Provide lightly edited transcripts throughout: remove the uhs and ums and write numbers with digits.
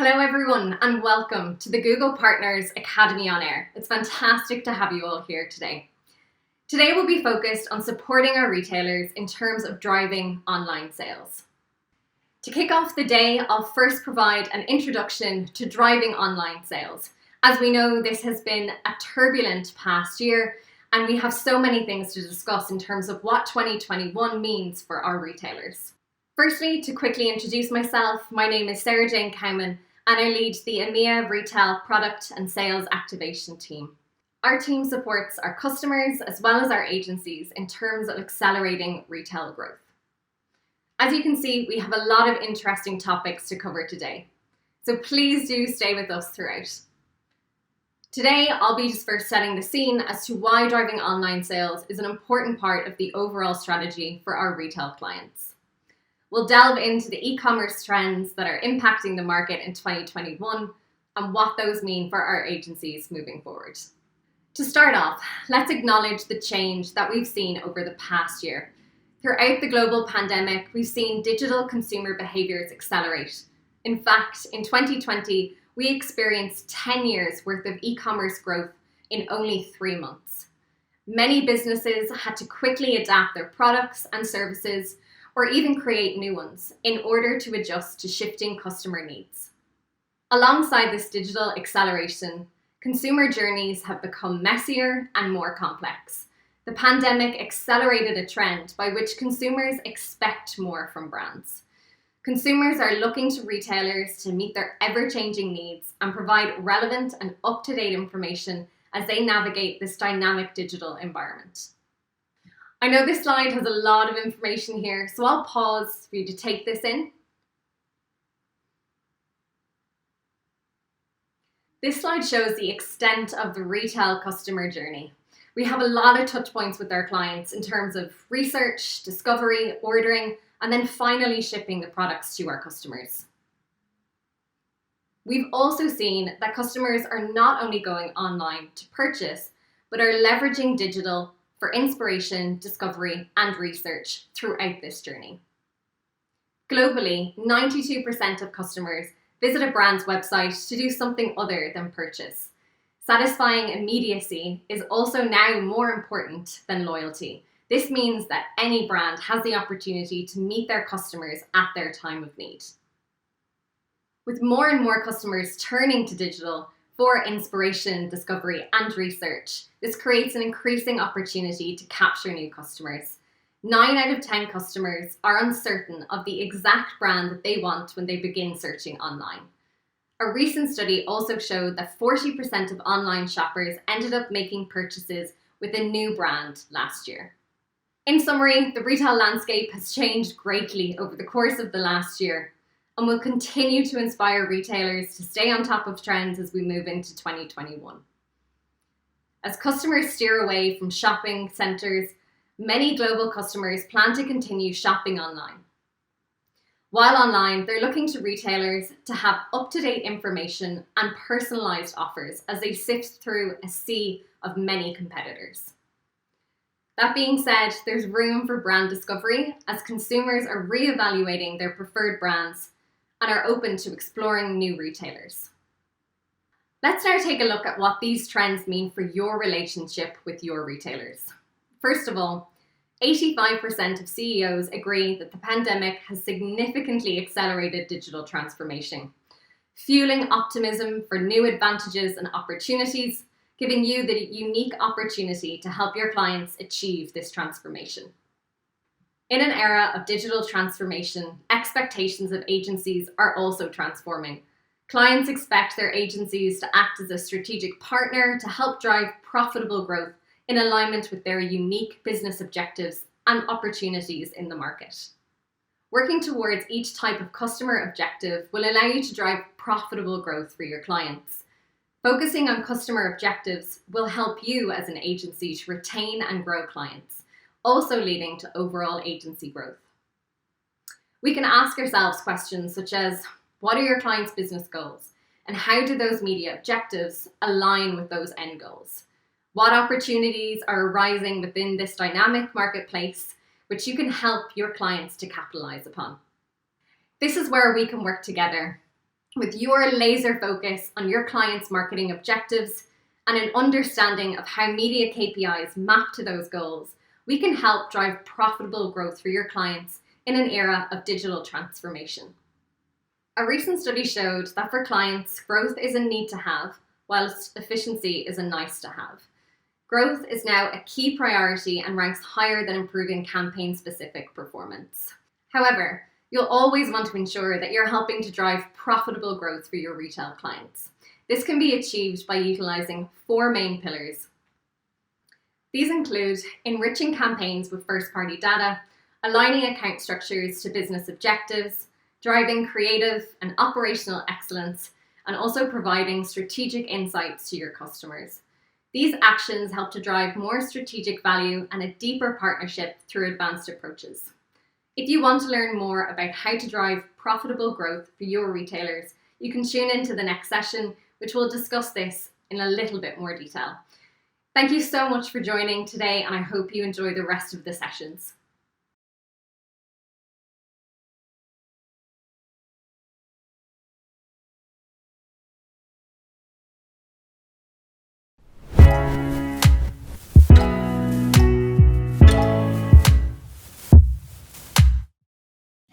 Hello everyone and welcome to the Google Partners Academy on Air. It's fantastic to have you all here today. Today we'll be focused on supporting our retailers in terms of driving online sales. To kick off the day, I'll first provide an introduction to driving online sales. As we know, this has been a turbulent past year and we have so many things to discuss in terms of what 2021 means for our retailers. Firstly, to quickly introduce myself, my name is Sarah Jane Cowman and I lead the EMEA Retail Product and Sales Activation team. Our team supports our customers as well as our agencies in terms of accelerating retail growth. As you can see, we have a lot of interesting topics to cover today, so please do stay with us throughout. Today, I'll be just first setting the scene as to why driving online sales is an important part of the overall strategy for our retail clients. We'll delve into the e-commerce trends that are impacting the market in 2021 and what those mean for our agencies moving forward. To start off, let's acknowledge the change that we've seen over the past year. Throughout the global pandemic, we've seen digital consumer behaviors accelerate. In fact, in 2020, we experienced 10 years worth of e-commerce growth in only 3 months. Many businesses had to quickly adapt their products and services or even create new ones in order to adjust to shifting customer needs. Alongside this digital acceleration, consumer journeys have become messier and more complex. The pandemic accelerated a trend by which consumers expect more from brands. Consumers are looking to retailers to meet their ever-changing needs and provide relevant and up-to-date information as they navigate this dynamic digital environment. I know this slide has a lot of information here, so I'll pause for you to take this in. This slide shows the extent of the retail customer journey. We have a lot of touch points with our clients in terms of research, discovery, ordering, and then finally shipping the products to our customers. We've also seen that customers are not only going online to purchase, but are leveraging digital for inspiration, discovery, and research throughout this journey. Globally, 92% of customers visit a brand's website to do something other than purchase. Satisfying immediacy is also now more important than loyalty. This means that any brand has the opportunity to meet their customers at their time of need. With more and more customers turning to digital for inspiration, discovery, and research, this creates an increasing opportunity to capture new customers. 9 out of 10 customers are uncertain of the exact brand that they want when they begin searching online. A recent study also showed that 40% of online shoppers ended up making purchases with a new brand last year. In summary, the retail landscape has changed greatly over the course of the last year and will continue to inspire retailers to stay on top of trends as we move into 2021. As customers steer away from shopping centres, many global customers plan to continue shopping online. While online, they're looking to retailers to have up-to-date information and personalised offers as they sift through a sea of many competitors. That being said, there's room for brand discovery as consumers are re-evaluating their preferred brands and are open to exploring new retailers. Let's now take a look at what these trends mean for your relationship with your retailers. First of all, 85% of CEOs agree that the pandemic has significantly accelerated digital transformation, fueling optimism for new advantages and opportunities, giving you the unique opportunity to help your clients achieve this transformation. In an era of digital transformation, expectations of agencies are also transforming. Clients expect their agencies to act as a strategic partner to help drive profitable growth in alignment with their unique business objectives and opportunities in the market. Working towards each type of customer objective will allow you to drive profitable growth for your clients. Focusing on customer objectives will help you as an agency to retain and grow clients, also leading to overall agency growth. We can ask ourselves questions such as, what are your clients' business goals? And how do those media objectives align with those end goals? What opportunities are arising within this dynamic marketplace, which you can help your clients to capitalize upon? This is where we can work together. With your laser focus on your clients' marketing objectives and an understanding of how media KPIs map to those goals, we can help drive profitable growth for your clients in an era of digital transformation. A recent study showed that for clients, growth is a need to have, whilst efficiency is a nice to have. Growth is now a key priority and ranks higher than improving campaign-specific performance. However, you'll always want to ensure that you're helping to drive profitable growth for your retail clients. This can be achieved by utilising 4 main pillars. These include enriching campaigns with first-party data, aligning account structures to business objectives, driving creative and operational excellence, and also providing strategic insights to your customers. These actions help to drive more strategic value and a deeper partnership through advanced approaches. If you want to learn more about how to drive profitable growth for your retailers, you can tune into the next session, which will discuss this in a little bit more detail. Thank you so much for joining today, and I hope you enjoy the rest of the sessions.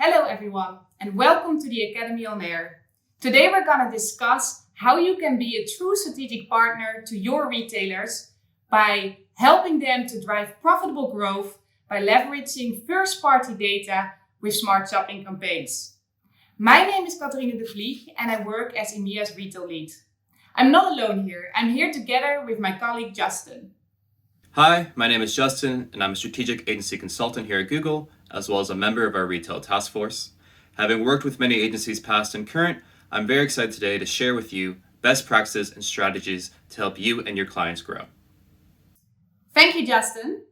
Hello everyone, and welcome to the Academy on Air. Today we're going to discuss how you can be a true strategic partner to your retailers by helping them to drive profitable growth by leveraging first-party data with smart shopping campaigns. My name is Catharine de Vlieg and I work as EMEA's retail lead. I'm not alone here. I'm here together with my colleague Justin. Hi, my name is Justin, and I'm a strategic agency consultant here at Google, as well as a member of our retail task force. Having worked with many agencies past and current, I'm very excited today to share with you best practices and strategies to help you and your clients grow. Thank you, Justin.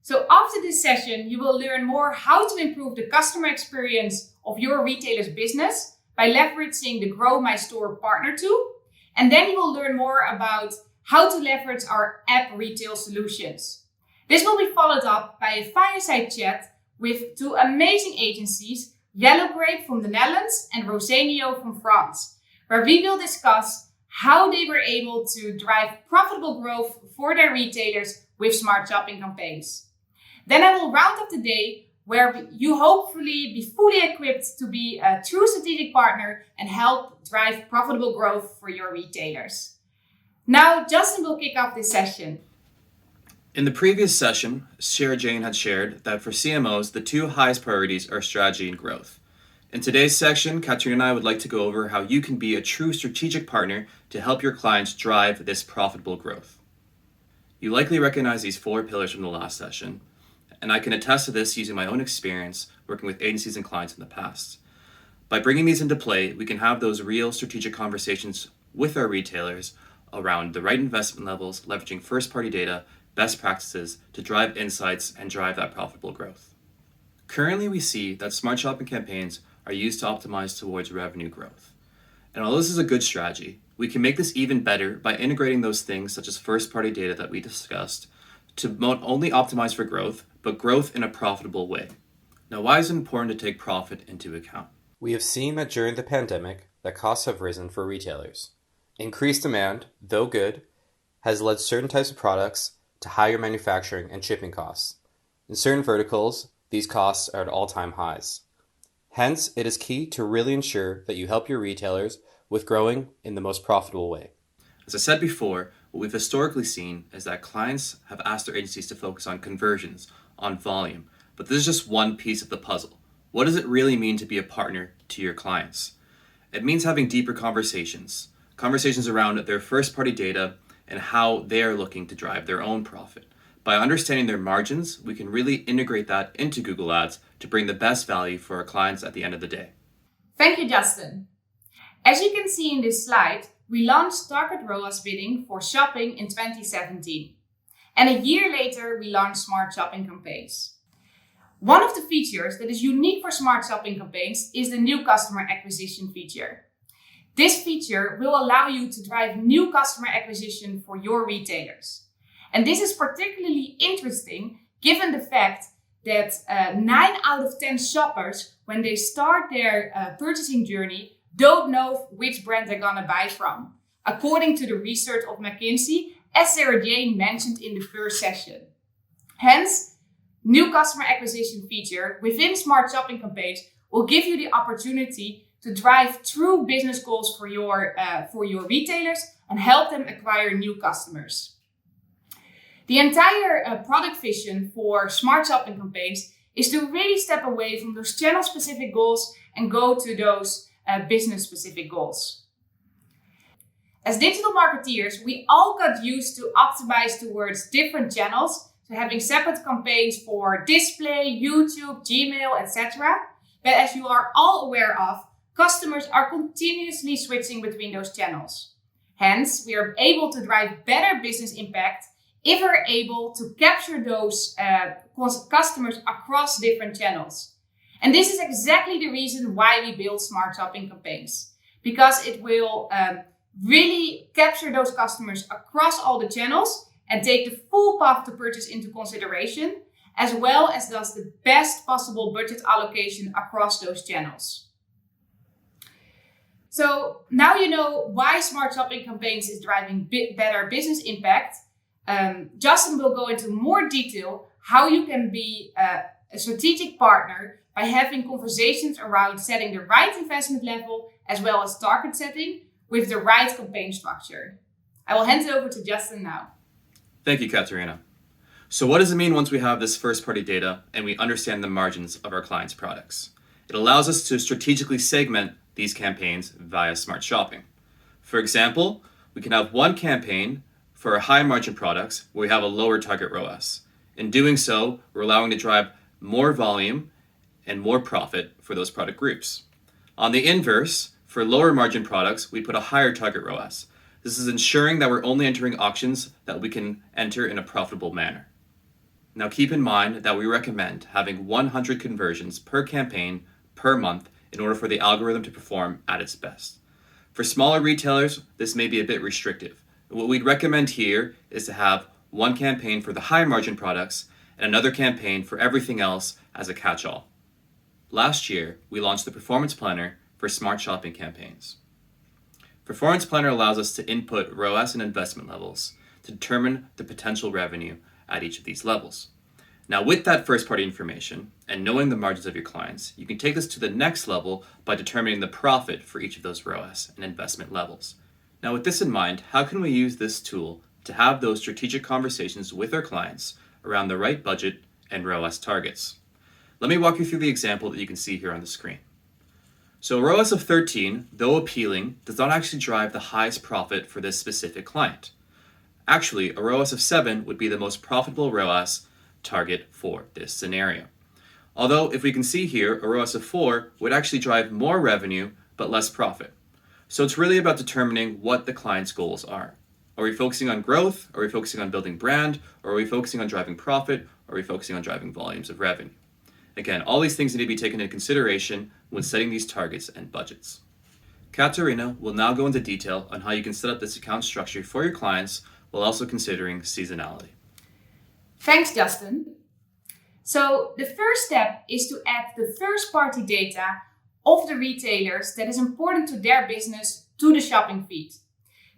So after this session, you will learn more how to improve the customer experience of your retailer's business by leveraging the Grow My Store partner tool. And then you will learn more about how to leverage our app retail solutions. This will be followed up by a fireside chat with 2 amazing agencies, Yellow Grape from the Netherlands and Rosenio from France, where we will discuss how they were able to drive profitable growth for their retailers with smart shopping campaigns. Then I will round up the day where you hopefully be fully equipped to be a true strategic partner and help drive profitable growth for your retailers. Now, Justin will kick off this session. In the previous session, Sarah Jane had shared that for CMOs, the 2 highest priorities are strategy and growth. In today's section, Catherine and I would like to go over how you can be a true strategic partner to help your clients drive this profitable growth. You likely recognize these 4 pillars from the last session, and I can attest to this using my own experience working with agencies and clients in the past. By bringing these into play, we can have those real strategic conversations with our retailers around the right investment levels, leveraging first-party data, best practices to drive insights and drive that profitable growth. Currently, we see that smart shopping campaigns are used to optimize towards revenue growth. And although this is a good strategy, we can make this even better by integrating those things such as first-party data that we discussed to not only optimize for growth, but growth in a profitable way. Now, why is it important to take profit into account? We have seen that during the pandemic, that costs have risen for retailers. Increased demand, though good, has led certain types of products to higher manufacturing and shipping costs. In certain verticals, these costs are at all-time highs. Hence, it is key to really ensure that you help your retailers with growing in the most profitable way. As I said before, what we've historically seen is that clients have asked their agencies to focus on conversions, on volume, but this is just one piece of the puzzle. What does it really mean to be a partner to your clients? It means having deeper conversations around their first-party data and how they are looking to drive their own profit. By understanding their margins, we can really integrate that into Google Ads to bring the best value for our clients at the end of the day. Thank you, Justin. As you can see in this slide, we launched Target ROAS bidding for shopping in 2017. And a year later, we launched smart shopping campaigns. One of the features that is unique for smart shopping campaigns is the new customer acquisition feature. This feature will allow you to drive new customer acquisition for your retailers. And this is particularly interesting given the fact that 9 out of 10 shoppers, when they start their purchasing journey, don't know which brand they're gonna buy from, according to the research of McKinsey, as Sarah Jane mentioned in the first session. Hence, new customer acquisition feature within Smart Shopping campaigns will give you the opportunity to drive true business goals for your retailers and help them acquire new customers. The entire product vision for Smart Shopping campaigns is to really step away from those channel-specific goals and go to those business-specific goals. As digital marketeers, we all got used to optimize towards different channels, so having separate campaigns for display, YouTube, Gmail, etc. But as you are all aware of, customers are continuously switching between those channels. Hence, we are able to drive better business impact if we're able to capture those customers across different channels. And this is exactly the reason why we build Smart Shopping campaigns, because it will really capture those customers across all the channels and take the full path to purchase into consideration, as well as does the best possible budget allocation across those channels. So now you know why Smart Shopping campaigns is driving better business impact. Justin will go into more detail how you can be a strategic partner by having conversations around setting the right investment level as well as target setting with the right campaign structure. I will hand it over to Justin now. Thank you, Katerina. So what does it mean once we have this first-party data and we understand the margins of our clients' products? It allows us to strategically segment these campaigns via Smart Shopping. For example, we can have one campaign for our high-margin products where we have a lower target ROAS. In doing so, we're allowing to drive more volume and more profit for those product groups. On the inverse, for lower margin products, we put a higher target ROAS. This is ensuring that we're only entering auctions that we can enter in a profitable manner. Now keep in mind that we recommend having 100 conversions per campaign per month in order for the algorithm to perform at its best. For smaller retailers, this may be a bit restrictive. What we'd recommend here is to have one campaign for the high margin products and another campaign for everything else as a catch-all. Last year, we launched the Performance Planner for Smart Shopping campaigns. Performance Planner allows us to input ROAS and investment levels to determine the potential revenue at each of these levels. Now, with that first-party information and knowing the margins of your clients, you can take this to the next level by determining the profit for each of those ROAS and investment levels. Now, with this in mind, how can we use this tool to have those strategic conversations with our clients around the right budget and ROAS targets? Let me walk you through the example that you can see here on the screen. So a ROAS of 13, though appealing, does not actually drive the highest profit for this specific client. Actually, a ROAS of 7 would be the most profitable ROAS target for this scenario. Although, if we can see here, a ROAS of 4 would actually drive more revenue but less profit. So it's really about determining what the client's goals are. Are we focusing on growth? Are we focusing on building brand? Or are we focusing on driving profit? Or are we focusing on driving volumes of revenue? Again, all these things need to be taken into consideration when setting these targets and budgets. Katerina will now go into detail on how you can set up this account structure for your clients while also considering seasonality. Thanks, Justin. So the first step is to add the first-party data of the retailers that is important to their business to the shopping feed.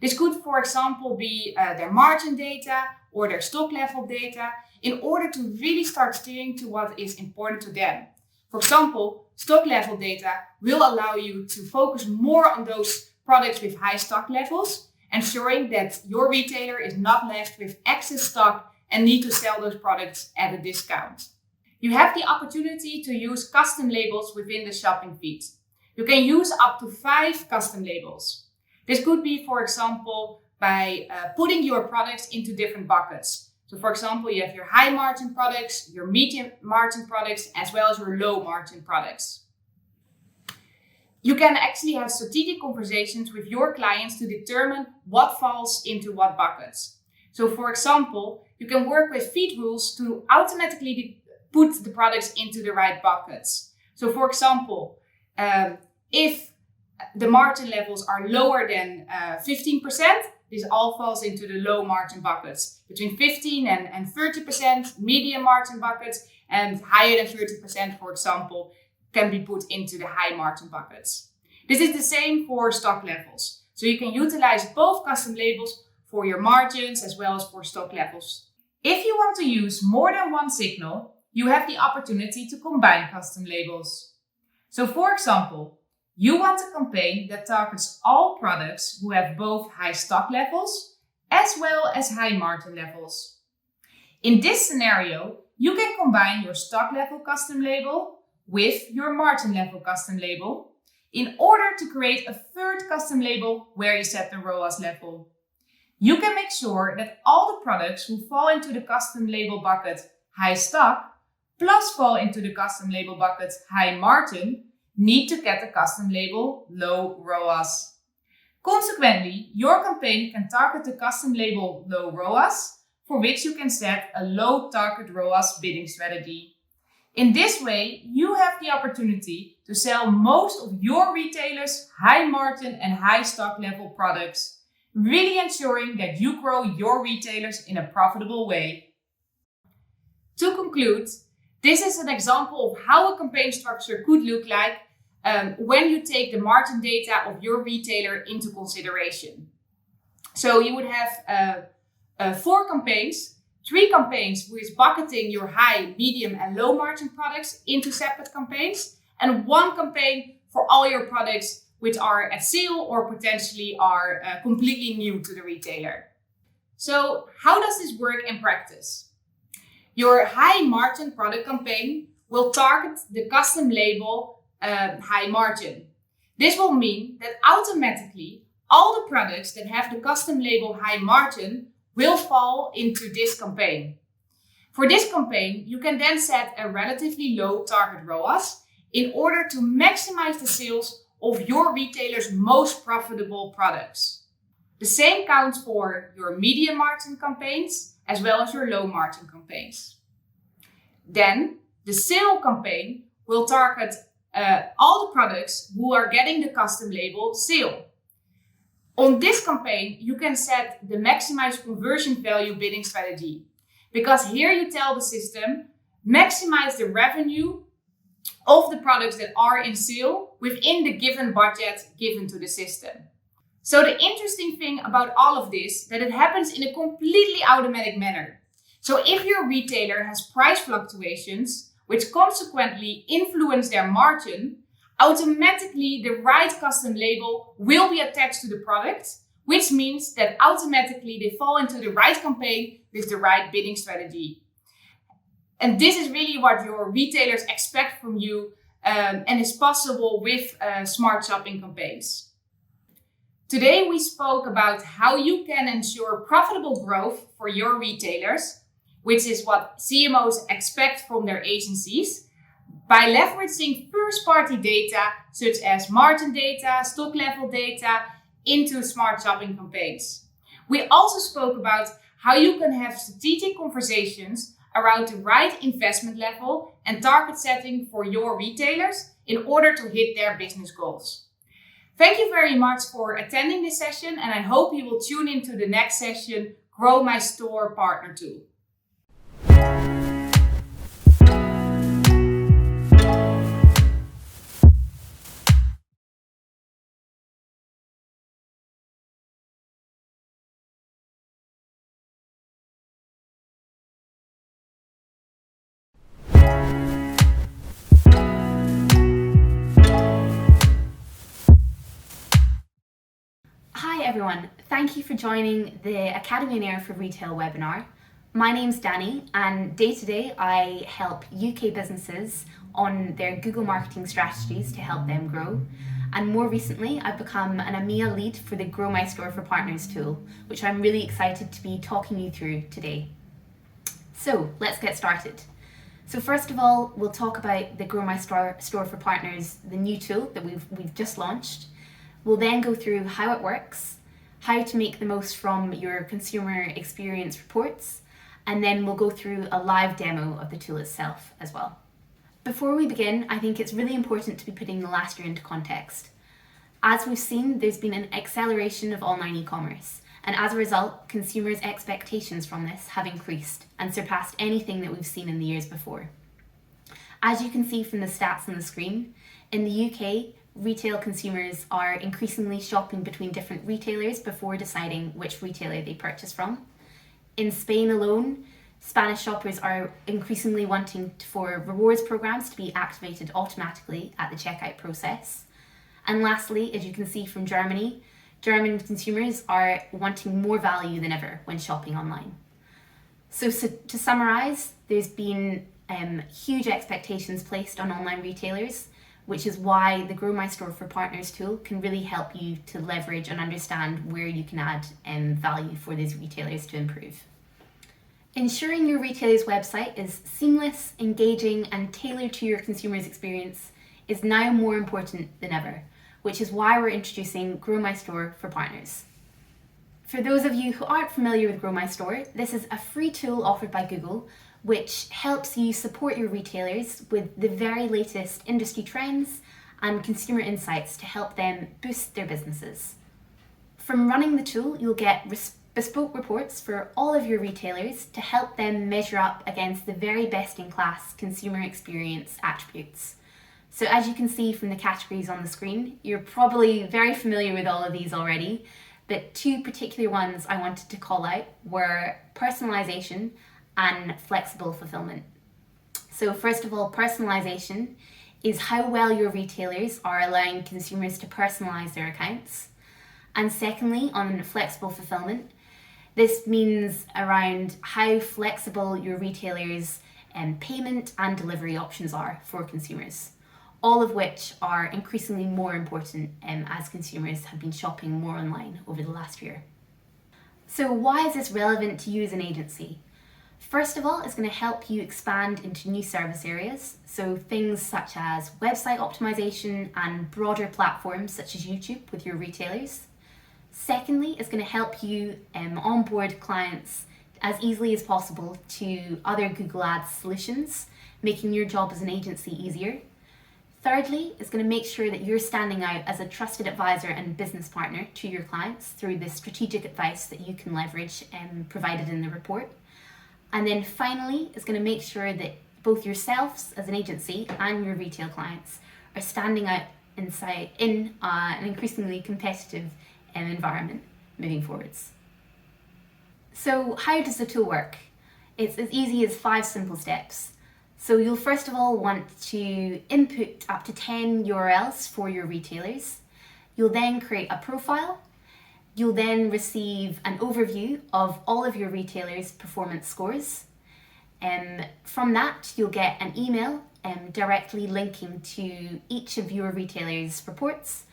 This could, for example, be their margin data or their stock level data in order to really start steering to what is important to them. For example, stock level data will allow you to focus more on those products with high stock levels, ensuring that your retailer is not left with excess stock and need to sell those products at a discount. You have the opportunity to use custom labels within the shopping feed. You can use up to 5 custom labels. This could be, for example, by putting your products into different buckets. So for example, you have your high margin products, your medium margin products, as well as your low margin products. You can actually have strategic conversations with your clients to determine what falls into what buckets. So for example, you can work with feed rules to automatically put the products into the right buckets. So for example, if the margin levels are lower than 15%, this all falls into the low margin buckets. Between 15 and 30%, medium margin buckets, and higher than 30%, for example, can be put into the high margin buckets. This is the same for stock levels. So you can utilize both custom labels for your margins as well as for stock levels. If you want to use more than one signal, you have the opportunity to combine custom labels. So for example, you want a campaign that targets all products who have both high stock levels as well as high margin levels. In this scenario, you can combine your stock level custom label with your margin level custom label in order to create a third custom label where you set the ROAS level. You can make sure that all the products who fall into the custom label bucket high stock plus fall into the custom label bucket high margin need to get the custom label low ROAS. Consequently, your campaign can target the custom label low ROAS, for which you can set a low target ROAS bidding strategy. In this way, you have the opportunity to sell most of your retailers' high margin and high stock level products, really ensuring that you grow your retailers in a profitable way. To conclude, this is an example of how a campaign structure could look like when you take the margin data of your retailer into consideration. So you would have 4 campaigns, 3 campaigns with bucketing your high, medium and low margin products into separate campaigns, and 1 campaign for all your products which are at sale or potentially are completely new to the retailer. So how does this work in practice? Your high margin product campaign will target the custom label high margin. This will mean that automatically all the products that have the custom label high margin will fall into this campaign. For this campaign, you can then set a relatively low target ROAS in order to maximize the sales of your retailer's most profitable products. The same counts for your medium margin campaigns as well as your low margin campaigns. Then the sale campaign will target all the products who are getting the custom label sale. On this campaign, you can set the maximize conversion value bidding strategy, because here you tell the system, maximize the revenue of the products that are in sale within the given budget given to the system. So the interesting thing about all of this, that it happens in a completely automatic manner. So if your retailer has price fluctuations, which consequently influence their margin, automatically the right custom label will be attached to the product, which means that automatically they fall into the right campaign with the right bidding strategy. And this is really what your retailers expect from you and is possible with smart shopping campaigns. Today we spoke about how you can ensure profitable growth for your retailers, which is what CMOs expect from their agencies, by leveraging first-party data such as margin data, stock level data into smart shopping campaigns. We also spoke about how you can have strategic conversations around the right investment level and target setting for your retailers in order to hit their business goals. Thank you very much for attending this session, and I hope you will tune into the next session, Grow My Store Partner Tool. Hi everyone, thank you for joining the Academy on Air for Retail webinar. My name's Danny, and day to day I help UK businesses on their Google marketing strategies to help them grow. And more recently, I've become an EMEA lead for the Grow My Store for Partners tool, which I'm really excited to be talking you through today. So let's get started. So first of all, we'll talk about the Grow My Store for Partners, the new tool that we've just launched. We'll then go through how it works, how to make the most from your consumer experience reports, and then we'll go through a live demo of the tool itself as well. Before we begin, I think it's really important to be putting the last year into context. As we've seen, there's been an acceleration of online e-commerce, and as a result, consumers' expectations from this have increased and surpassed anything that we've seen in the years before. As you can see from the stats on the screen, in the UK, retail consumers are increasingly shopping between different retailers before deciding which retailer they purchase from. In Spain alone, Spanish shoppers are increasingly wanting for rewards programs to be activated automatically at the checkout process. And lastly, as you can see from Germany, German consumers are wanting more value than ever when shopping online. So to summarise, there's been huge expectations placed on online retailers, which is why the Grow My Store for Partners tool can really help you to leverage and understand where you can add value for these retailers to improve. Ensuring your retailer's website is seamless, engaging, and tailored to your consumer's experience is now more important than ever, which is why we're introducing Grow My Store for Partners. For those of you who aren't familiar with Grow My Store, this is a free tool offered by Google which helps you support your retailers with the very latest industry trends and consumer insights to help them boost their businesses. From running the tool, you'll get bespoke reports for all of your retailers to help them measure up against the very best-in-class consumer experience attributes. So as you can see from the categories on the screen, you're probably very familiar with all of these already, but two particular ones I wanted to call out were personalization and flexible fulfillment. So first of all, personalization is how well your retailers are allowing consumers to personalize their accounts. And secondly, on flexible fulfillment, this means around how flexible your retailers' payment and delivery options are for consumers, all of which are increasingly more important as consumers have been shopping more online over the last year. So why is this relevant to you as an agency? First of all, it's going to help you expand into new service areas, so things such as website optimization and broader platforms such as YouTube with your retailers. Secondly, it's going to help you onboard clients as easily as possible to other Google Ads solutions, making your job as an agency easier. Thirdly, it's going to make sure that you're standing out as a trusted advisor and business partner to your clients through the strategic advice that you can leverage provided in the report. And then finally, it's going to make sure that both yourselves as an agency and your retail clients are standing out in an increasingly competitive environment moving forwards. So how does the tool work? It's as easy as 5 simple steps. So you'll first of all want to input up to 10 URLs for your retailers. You'll then create a profile. You'll then receive an overview of all of your retailers' performance scores. From that, you'll get an email directly linking to each of your retailers' reports.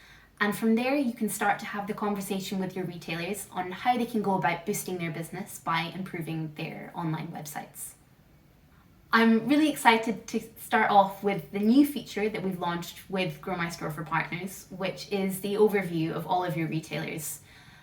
And from there, you can start to have the conversation with your retailers on how they can go about boosting their business by improving their online websites. I'm really excited to start off with the new feature that we've launched with Grow My Store for Partners, which is the overview of all of your retailers.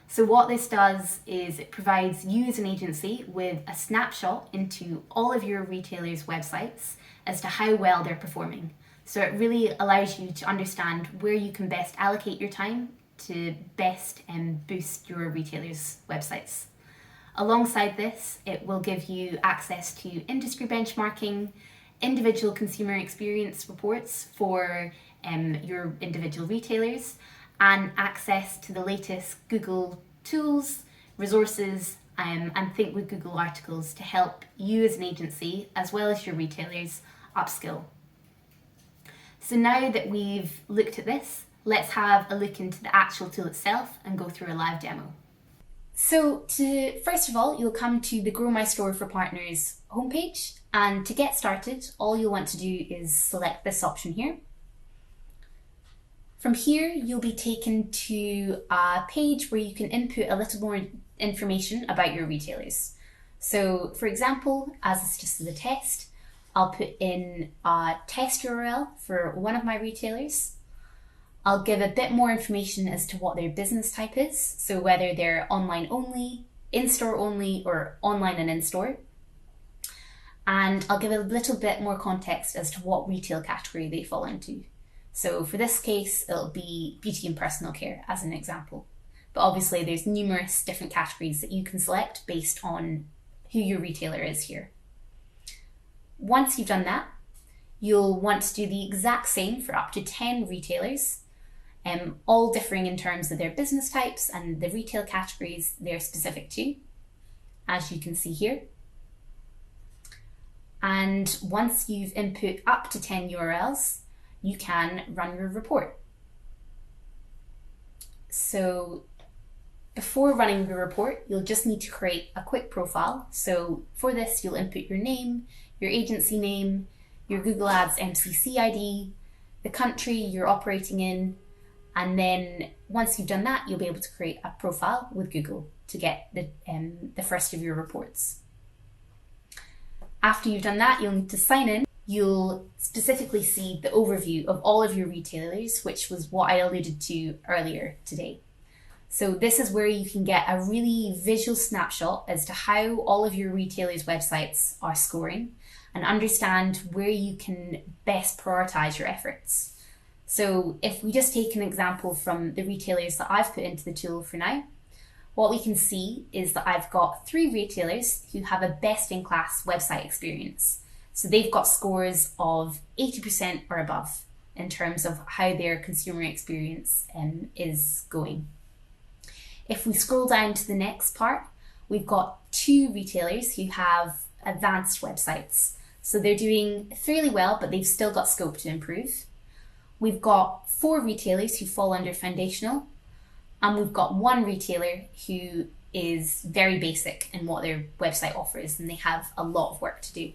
So what this does is it provides you as an agency with a snapshot into all of your retailers' websites as to how well they're performing. So it really allows you to understand where you can best allocate your time to best boost your retailers' websites. Alongside this, it will give you access to industry benchmarking, individual consumer experience reports for your individual retailers, and access to the latest Google tools, resources, and Think with Google articles to help you as an agency, as well as your retailers, upskill. So now that we've looked at this, let's have a look into the actual tool itself and go through a live demo. So first of all, you'll come to the Grow My Store for Partners homepage, and to get started, all you'll want to do is select this option here. From here, you'll be taken to a page where you can input a little more information about your retailers. So for example, as it's just a test, I'll put in a test URL for one of my retailers. I'll give a bit more information as to what their business type is, so whether they're online only, in-store only, or online and in-store. And I'll give a little bit more context as to what retail category they fall into. So for this case, it'll be beauty and personal care as an example. But obviously there's numerous different categories that you can select based on who your retailer is here. Once you've done that, you'll want to do the exact same for up to 10 retailers. all differing in terms of their business types and the retail categories they're specific to, as you can see here. And once you've input up to 10 URLs, you can run your report. So before running your report, you'll just need to create a quick profile. So for this, you'll input your name, your agency name, your Google Ads MCC ID, the country you're operating in, and then once you've done that, you'll be able to create a profile with Google to get the first of your reports. After you've done that, you'll need to sign in. You'll specifically see the overview of all of your retailers, which was what I alluded to earlier today. So this is where you can get a really visual snapshot as to how all of your retailers' websites are scoring and understand where you can best prioritize your efforts. So if we just take an example from the retailers that I've put into the tool for now, what we can see is that I've got 3 retailers who have a best-in-class website experience. So they've got scores of 80% or above in terms of how their consumer experience is going. If we scroll down to the next part, we've got 2 retailers who have advanced websites. So they're doing fairly well, but they've still got scope to improve. We've got 4 retailers who fall under foundational, and we've got 1 retailer who is very basic in what their website offers, and they have a lot of work to do.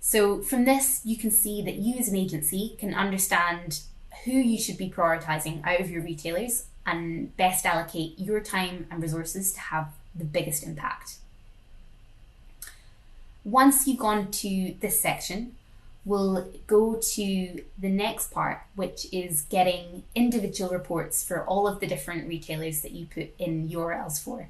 So from this, you can see that you as an agency can understand who you should be prioritizing out of your retailers and best allocate your time and resources to have the biggest impact. Once you've gone to this section, we'll go to the next part, which is getting individual reports for all of the different retailers that you put in URLs for.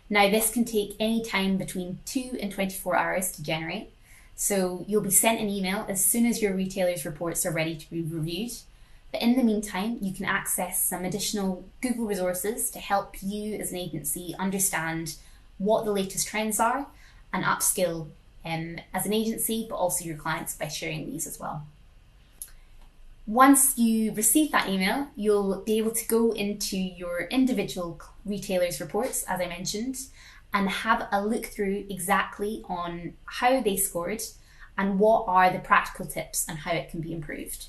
Now, this can take any time between 2 and 24 hours to generate. So you'll be sent an email as soon as your retailer's reports are ready to be reviewed. But in the meantime, you can access some additional Google resources to help you as an agency understand what the latest trends are and upskill as an agency, but also your clients by sharing these as well. Once you receive that email, you'll be able to go into your individual retailers' reports, as I mentioned, and have a look through exactly on how they scored and what are the practical tips and how it can be improved.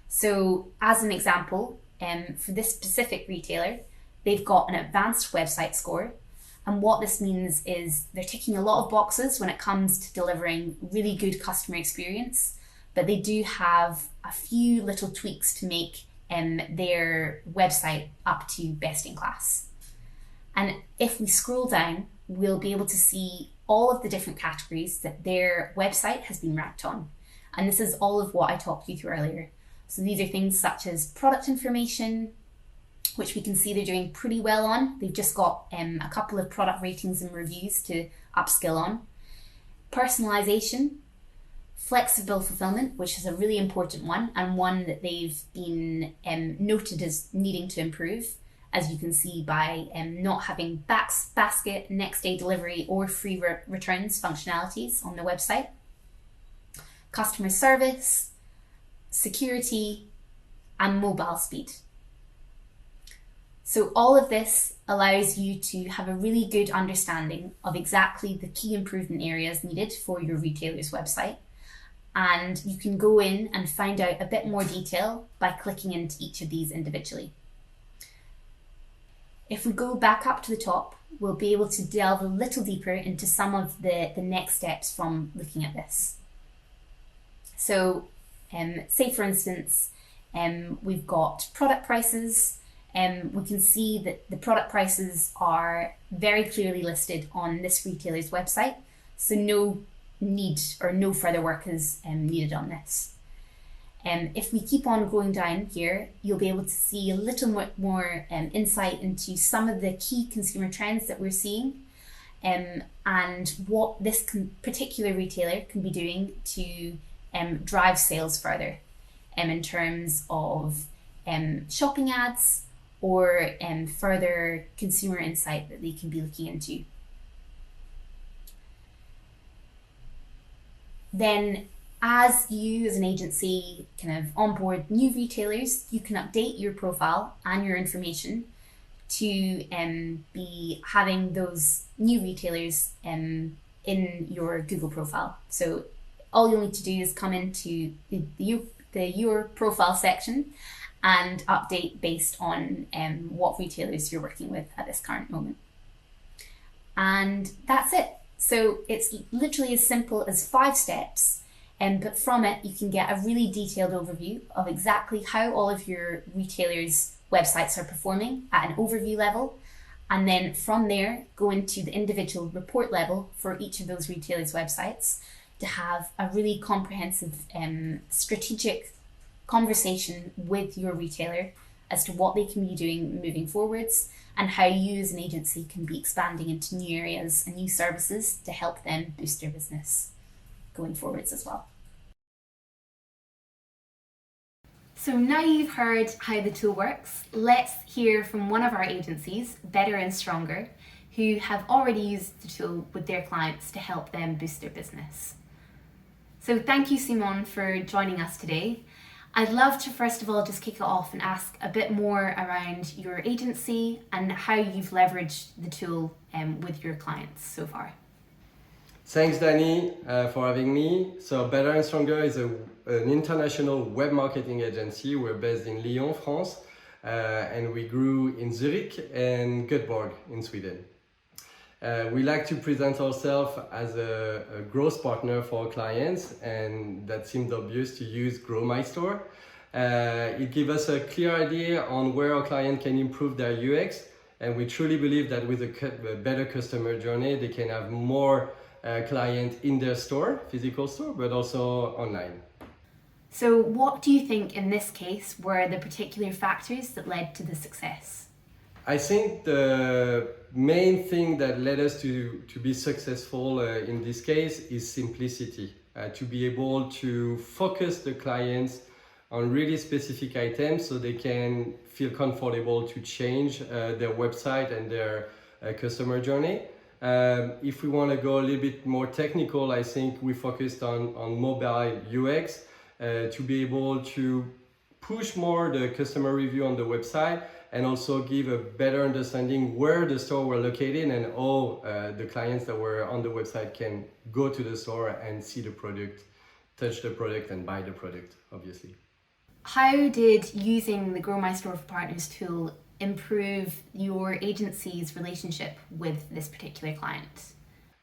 So as an example, for this specific retailer, they've got an advanced website score. And what this means is they're ticking a lot of boxes when it comes to delivering really good customer experience, but they do have a few little tweaks to make their website up to best in class. And if we scroll down, we'll be able to see all of the different categories that their website has been ranked on. And this is all of what I talked you through earlier. So these are things such as product information, which we can see they're doing pretty well on. They've just got a couple of product ratings and reviews to upskill on. Personalization, flexible fulfillment, which is a really important one and one that they've been noted as needing to improve, as you can see by not having basket, next day delivery or free returns functionalities on their website. Customer service, security, and mobile speed. So all of this allows you to have a really good understanding of exactly the key improvement areas needed for your retailer's website. And you can go in and find out a bit more detail by clicking into each of these individually. If we go back up to the top, we'll be able to delve a little deeper into some of the next steps from looking at this. So say for instance, we've got product prices. We can see that the product prices are very clearly listed on this retailer's website, so no need or no further work is needed on this. If we keep on going down here, you'll be able to see a little more insight into some of the key consumer trends that we're seeing and what this particular retailer can be doing to drive sales further in terms of shopping ads, or further consumer insight that they can be looking into. Then As you as an agency kind of onboard new retailers, you can update your profile and your information to be having those new retailers in your Google profile. So all you'll need to do is come into the your profile section and update based on what retailers you're working with at this current moment. And that's it. So it's literally as simple as 5 steps. But from it, you can get a really detailed overview of exactly how all of your retailers' websites are performing at an overview level. And then from there, go into the individual report level for each of those retailers' websites to have a really comprehensive strategic conversation with your retailer as to what they can be doing moving forwards and how you as an agency can be expanding into new areas and new services to help them boost their business going forwards as well. So now you've heard how the tool works, let's hear from one of our agencies, Better and Stronger, who have already used the tool with their clients to help them boost their business. So thank you, Simon, for joining us today. I'd love to first of all just kick it off and ask a bit more around your agency and how you've leveraged the tool with your clients so far. Thanks, Danny, for having me. So Better and Stronger is an international web marketing agency. We're based in Lyon, France, and we grew in Zurich and Göteborg in Sweden. We like to present ourselves as a growth partner for our clients, and that seemed obvious to use Grow My Store. It gives us a clear idea on where our client can improve their UX, and we truly believe that with a better customer journey, they can have more client in their store, physical store, but also online. So what do you think in this case were the particular factors that led to the success? I think the main thing that led us to be successful in this case is simplicity. To be able to focus the clients on really specific items so they can feel comfortable to change their website and their customer journey. If we want to go a little bit more technical, I think we focused on mobile UX to be able to push more the customer review on the website and also give a better understanding where the store were located and all the clients that were on the website can go to the store and see the product, touch the product and buy the product, obviously. How did using the Grow My Store for Partners tool improve your agency's relationship with this particular client?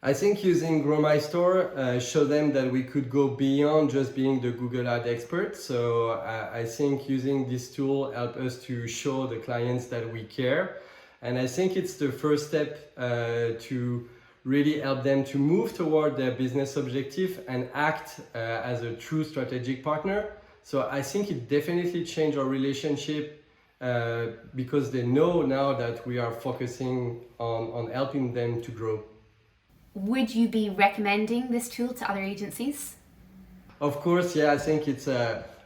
I think using Grow My Store showed them that we could go beyond just being the Google Ad expert. So I think using this tool helped us to show the clients that we care. And I think it's the first step to really help them to move toward their business objective and act as a true strategic partner. So I think it definitely changed our relationship because they know now that we are focusing on helping them to grow. Would you be recommending this tool to other agencies? Of course, yeah, I think it's,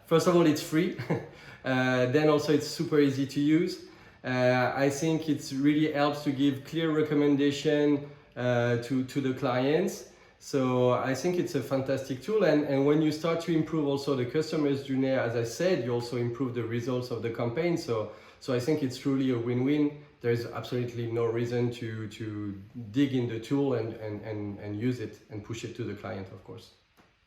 first of all, it's free. Then also it's super easy to use. I think it really helps to give clear recommendation to the clients. So I think it's a fantastic tool. And when you start to improve also the customer's journey, as I said, you also improve the results of the campaign. So I think it's truly a win-win. There's absolutely no reason to dig in the tool and use it and push it to the client, of course.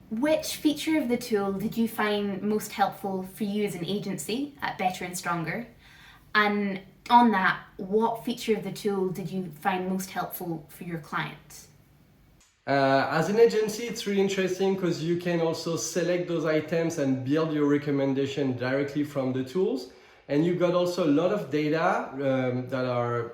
Which feature of the tool did you find most helpful for you as an agency at Better and Stronger? And on that, what feature of the tool did you find most helpful for your client? As an agency, it's really interesting because you can also select those items and build your recommendation directly from the tools. And you got also a lot of data that are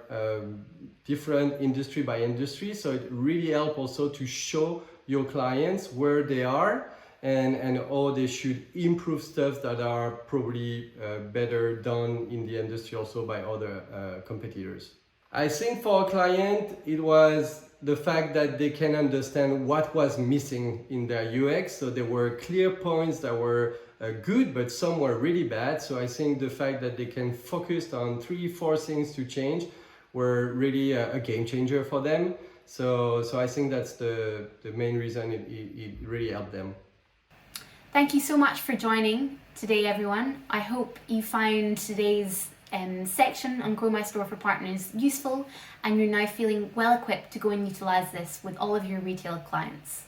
different industry by industry. So it really helps also to show your clients where they are and how they should improve stuff that are probably better done in the industry also by other competitors. I think for our client, it was the fact that they can understand what was missing in their UX. So there were clear points that were good, but some were really bad. So I think the fact that they can focus on 3-4 things to change were really a game changer for them. So I think that's the main reason it really helped them. Thank you so much for joining today, everyone. I hope you found today's section on Grow My Store for Partners useful, and you're now feeling well equipped to go and utilize this with all of your retail clients.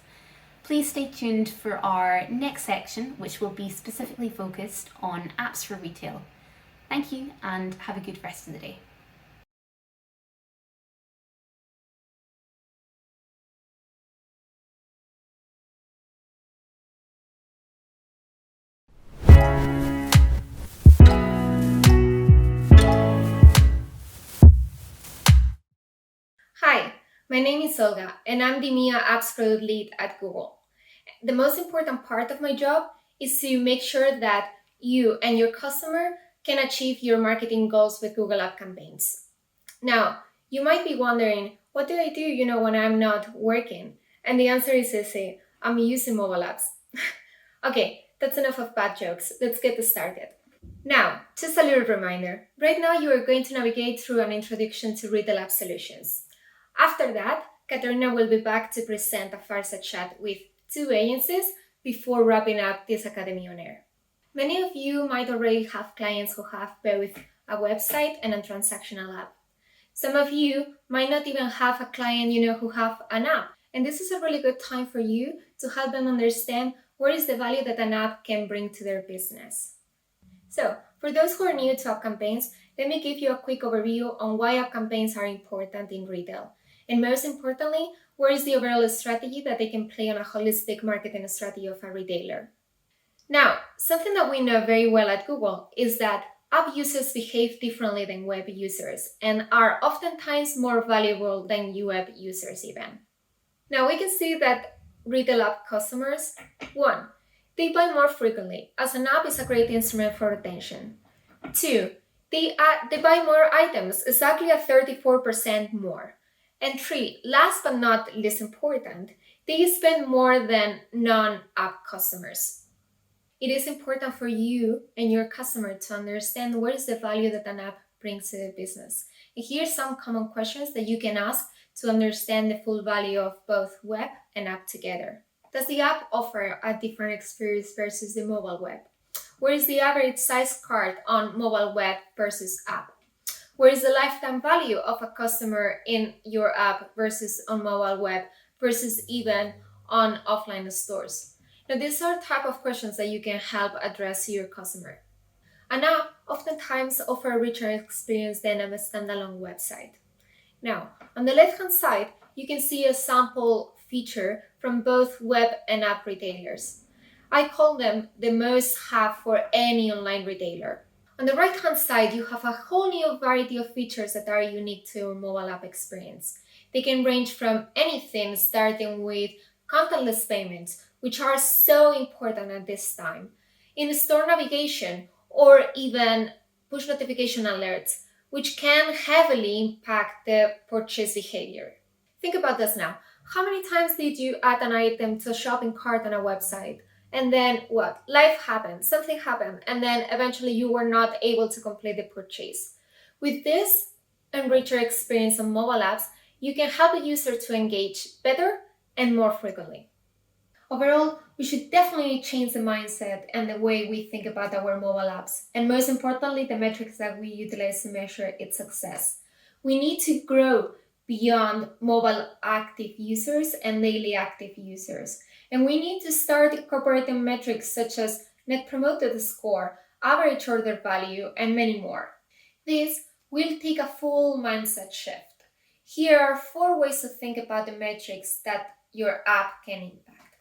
Please stay tuned for our next section, which will be specifically focused on apps for retail. Thank you, and have a good rest of the day. Hi, my name is Olga, and I'm the MIA Apps Product Lead at Google. The most important part of my job is to make sure that you and your customer can achieve your marketing goals with Google App Campaigns. Now, you might be wondering, what do I do, when I'm not working? And the answer is easy. I'm using mobile apps. Okay, that's enough of bad jokes. Let's get started. Now, just a little reminder. Right now, you are going to navigate through an introduction to retail app solutions. After that, Katerina will be back to present a fireside chat with 2 agencies before wrapping up this Academy on Air. Many of you might already have clients who have both a website and a transactional app. Some of you might not even have a client, who have an app. And this is a really good time for you to help them understand what is the value that an app can bring to their business. So, for those who are new to app campaigns, let me give you a quick overview on why app campaigns are important in retail. And most importantly, where is the overall strategy that they can play on a holistic marketing strategy of a retailer? Now, something that we know very well at Google is that app users behave differently than web users and are oftentimes more valuable than web users even. Now, we can see that retail app customers, 1, they buy more frequently, as an app is a great instrument for retention. 2, they buy more items, exactly at 34% more. And 3, last but not least important, they spend more than non-app customers. It is important for you and your customer to understand what is the value that an app brings to the business. And here's some common questions that you can ask to understand the full value of both web and app together. Does the app offer a different experience versus the mobile web? Where is the average size cart on mobile web versus app? Where is the lifetime value of a customer in your app versus on mobile web versus even on offline stores? Now, these are type of questions that you can help address your customer. An app oftentimes offers a richer experience than a standalone website. Now, on the left-hand side, you can see a sample feature from both web and app retailers. I call them the must-have for any online retailer. On the right-hand side, you have a whole new variety of features that are unique to your mobile app experience. They can range from anything starting with contactless payments, which are so important at this time, in-store navigation, or even push notification alerts, which can heavily impact the purchase behavior. Think about this now. How many times did you add an item to a shopping cart on a website? And then what? Life happened, something happened, and then eventually you were not able to complete the purchase. With this enricher experience on mobile apps, you can help the user to engage better and more frequently. Overall, we should definitely change the mindset and the way we think about our mobile apps, and most importantly, the metrics that we utilize to measure its success. We need to grow beyond mobile active users and daily active users. And we need to start incorporating metrics such as Net Promoter Score, average order value, and many more. This will take a full mindset shift. Here are 4 ways to think about the metrics that your app can impact.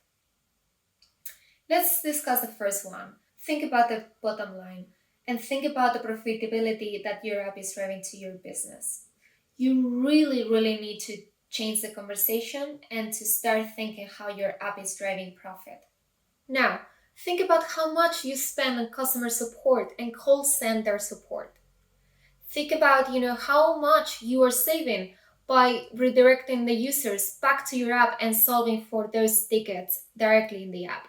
Let's discuss the first one. Think about the bottom line and think about the profitability that your app is driving to your business. You really need to change the conversation and to start thinking how your app is driving profit. Now, think about how much you spend on customer support and call center support. Think about, how much you are saving by redirecting the users back to your app and solving for those tickets directly in the app.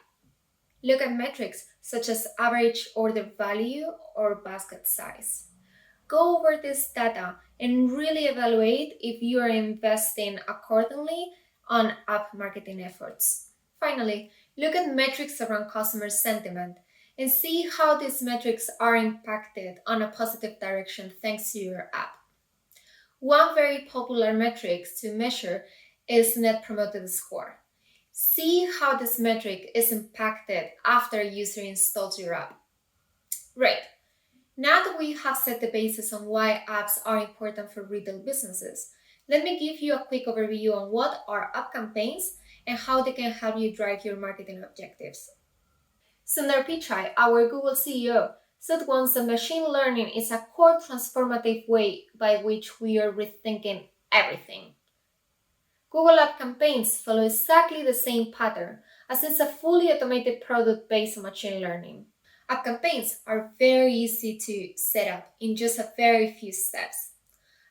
Look at metrics such as average order value or basket size. Go over this data and really evaluate if you are investing accordingly on app marketing efforts. Finally, Look at metrics around customer sentiment and see how these metrics are impacted on a positive direction thanks to your app. One very popular metric to measure is Net Promoter Score. See how this metric is impacted after a user installs your app. Great. Now that we have set the basis on why apps are important for retail businesses, let me give you a quick overview on what are app campaigns and how they can help you drive your marketing objectives. Sundar Pichai, our Google CEO, said once that machine learning is a core transformative way by which we are rethinking everything. Google App Campaigns follow exactly the same pattern, as it's a fully automated product based on machine learning. App campaigns are very easy to set up in just a very few steps.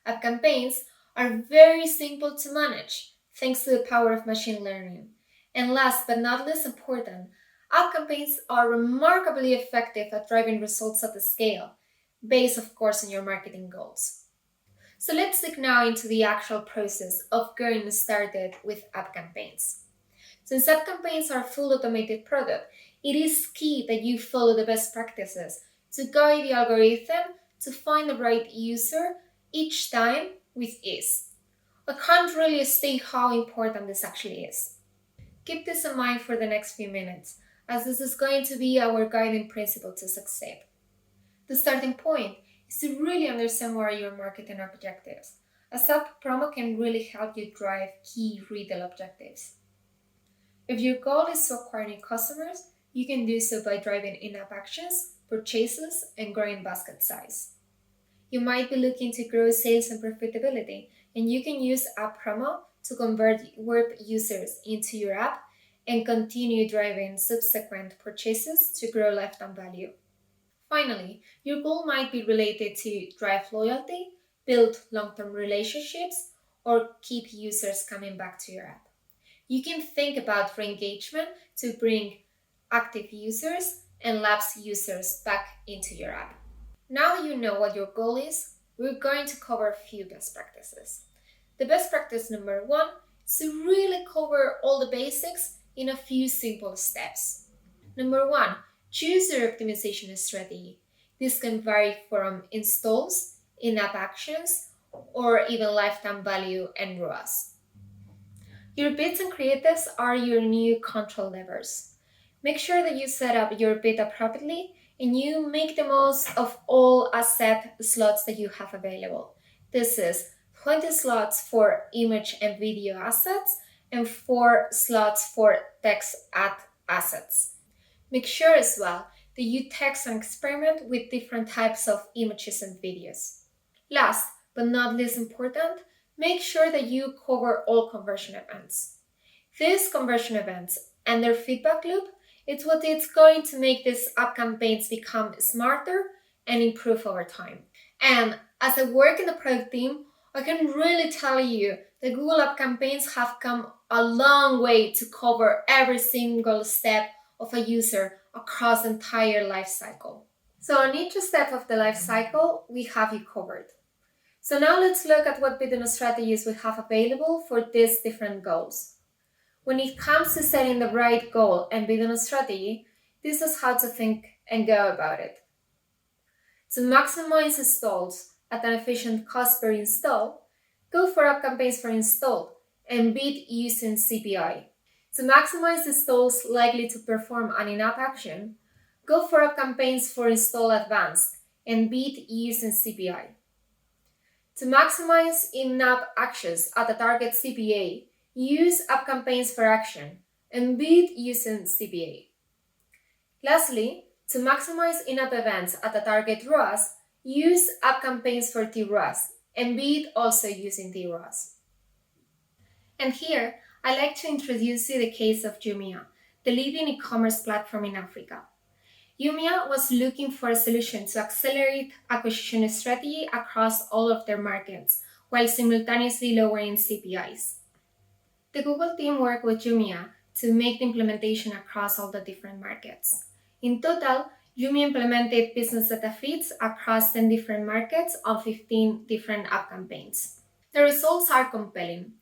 App campaigns are very simple to manage thanks to the power of machine learning. And last but not least important, app campaigns are remarkably effective at driving results at the scale, based of course on your marketing goals. So let's dig now into the actual process of getting started with app campaigns. Since app campaigns are a full automated product, it is key that you follow the best practices to guide the algorithm to find the right user each time with ease. I can't really state how important this actually is. Keep this in mind for the next few minutes, as this is going to be our guiding principle to succeed. The starting point is to really understand what are your marketing objectives, as app promo can really help you drive key retail objectives. If your goal is to acquire new customers, you can do so by driving in-app actions, purchases, and growing basket size. You might be looking to grow sales and profitability, and you can use app promo to convert web users into your app and continue driving subsequent purchases to grow lifetime value. Finally, your goal might be related to drive loyalty, build long-term relationships, or keep users coming back to your app. You can think about re-engagement to bring active users and lapsed users back into your app. Now that you know what your goal is, we're going to cover a few best practices. The best practice number 1 is to really cover all the basics in a few simple steps. Number 1, choose your optimization strategy. This can vary from installs, in-app actions, or even lifetime value and ROAS. Your bids and creatives are your new control levers. Make sure that you set up your bid appropriately and you make the most of all asset slots that you have available. This is 20 slots for image and video assets and 4 slots for text ad assets. Make sure as well that you test and experiment with different types of images and videos. Last but not least important, make sure that you cover all conversion events. These conversion events and their feedback loop is what it's going to make these app campaigns become smarter and improve over time. And as I work in the product team, I can really tell you that Google App Campaigns have come a long way to cover every single step of a user across the entire life cycle. So on each step of the life cycle, we have you covered. So now let's look at what bidding strategies we have available for these different goals. When it comes to setting the right goal and bidding strategy, this is how to think and go about it. To maximize installs at an efficient cost per install, go for app campaigns for install and bid using CPI. To maximize installs likely to perform an in-app action, go for app campaigns for install advanced and bid using CPI. To maximize in-app actions at a target CPA, use app campaigns for action and bid using CPA. Lastly, to maximize in-app events at a target ROAS, use app campaigns for TROAS and bid also using TROAS. And here, I'd like to introduce you the case of Jumia, the leading e-commerce platform in Africa. Jumia was looking for a solution to accelerate acquisition strategy across all of their markets, while simultaneously lowering CPIs. The Google team worked with Jumia to make the implementation across all the different markets. In total, Jumia implemented business data feeds across 10 different markets on 15 different app campaigns. The results are compelling.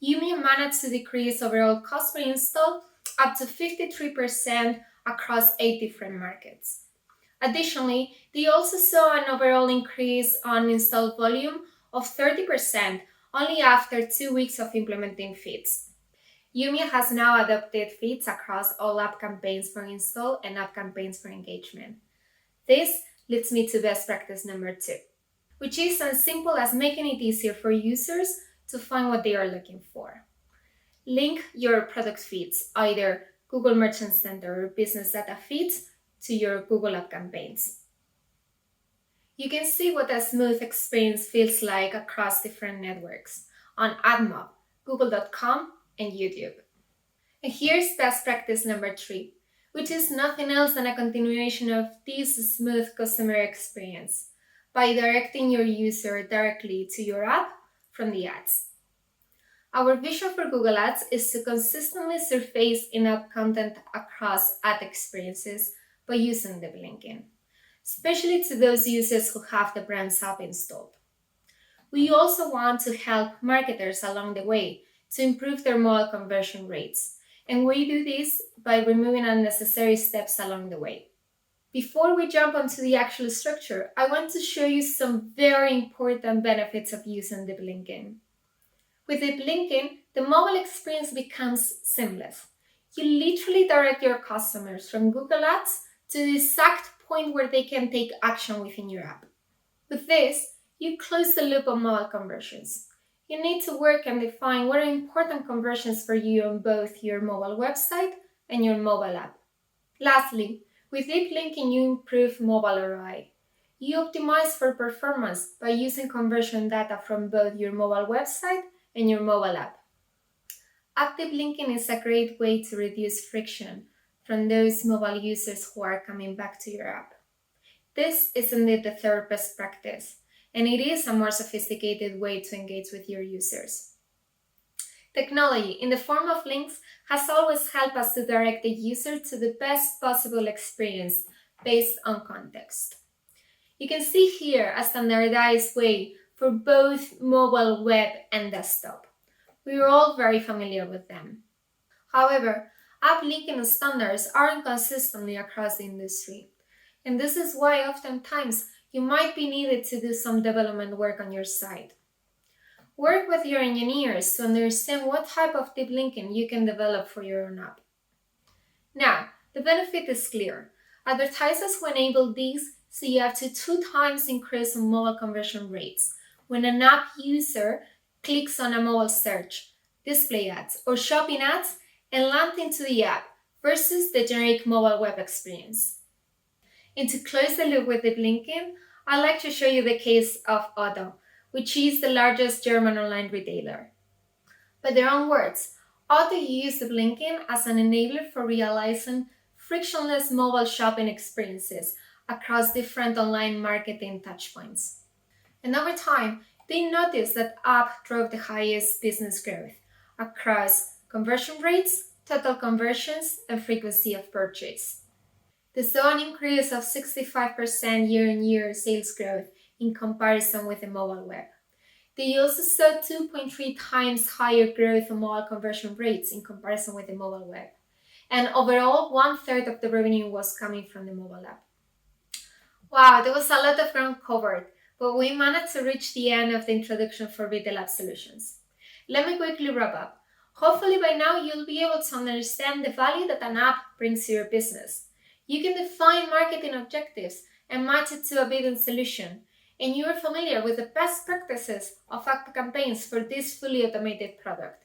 Jumia managed to decrease overall cost per install up to 53% across 8 different markets. Additionally, they also saw an overall increase on install volume of 30% only after 2 weeks of implementing feeds. Jumia has now adopted feeds across all app campaigns for install and app campaigns for engagement. This leads me to best practice number 2, which is as simple as making it easier for users to find what they are looking for. Link your product feeds, either Google Merchant Center or Business Data feeds, to your Google App campaigns. You can see what a smooth experience feels like across different networks on AdMob, Google.com, and YouTube. And here's best practice number 3, which is nothing else than a continuation of this smooth customer experience by directing your user directly to your app from the ads. Our vision for Google Ads is to consistently surface in-app content across ad experiences by using deep linking, especially to those users who have the brand's app installed. We also want to help marketers along the way to improve their mobile conversion rates, and we do this by removing unnecessary steps along the way. Before we jump onto the actual structure, I want to show you some very important benefits of using deep linking. With deep linking, the mobile experience becomes seamless. You literally direct your customers from Google Ads to the exact point where they can take action within your app. With this, you close the loop on mobile conversions. You need to work and define what are important conversions for you on both your mobile website and your mobile app. Lastly, with deep linking, you improve mobile ROI. You optimize for performance by using conversion data from both your mobile website and your mobile app. Active linking is a great way to reduce friction from those mobile users who are coming back to your app. This is indeed the third best practice, and it is a more sophisticated way to engage with your users. Technology, in the form of links, has always helped us to direct the user to the best possible experience based on context. You can see here a standardized way for both mobile, web, and desktop. We are all very familiar with them. However, app linking standards are inconsistently across the industry, and this is why oftentimes you might be needed to do some development work on your site. Work with your engineers to understand what type of deep linking you can develop for your own app. Now, the benefit is clear. Advertisers who enable these see up to 2 times increase in mobile conversion rates when an app user clicks on a mobile search, display ads, or shopping ads and land into the app versus the generic mobile web experience. And to close the loop with deep linking, I'd like to show you the case of Otto, which is the largest German online retailer. By their own words, Otto used deep linking as an enabler for realizing frictionless mobile shopping experiences across different online marketing touchpoints. And over time, they noticed that app drove the highest business growth across conversion rates, total conversions, and frequency of purchase. They saw an increase of 65% year-on-year sales growth in comparison with the mobile web. They also saw 2.3 times higher growth in mobile conversion rates in comparison with the mobile web. And overall, 1/3 of the revenue was coming from the mobile app. Wow, there was a lot of ground covered, but we managed to reach the end of the introduction for retail app solutions. Let me quickly wrap up. Hopefully by now you'll be able to understand the value that an app brings to your business. You can define marketing objectives and match it to a bidding solution, and you are familiar with the best practices of app campaigns for this fully automated product.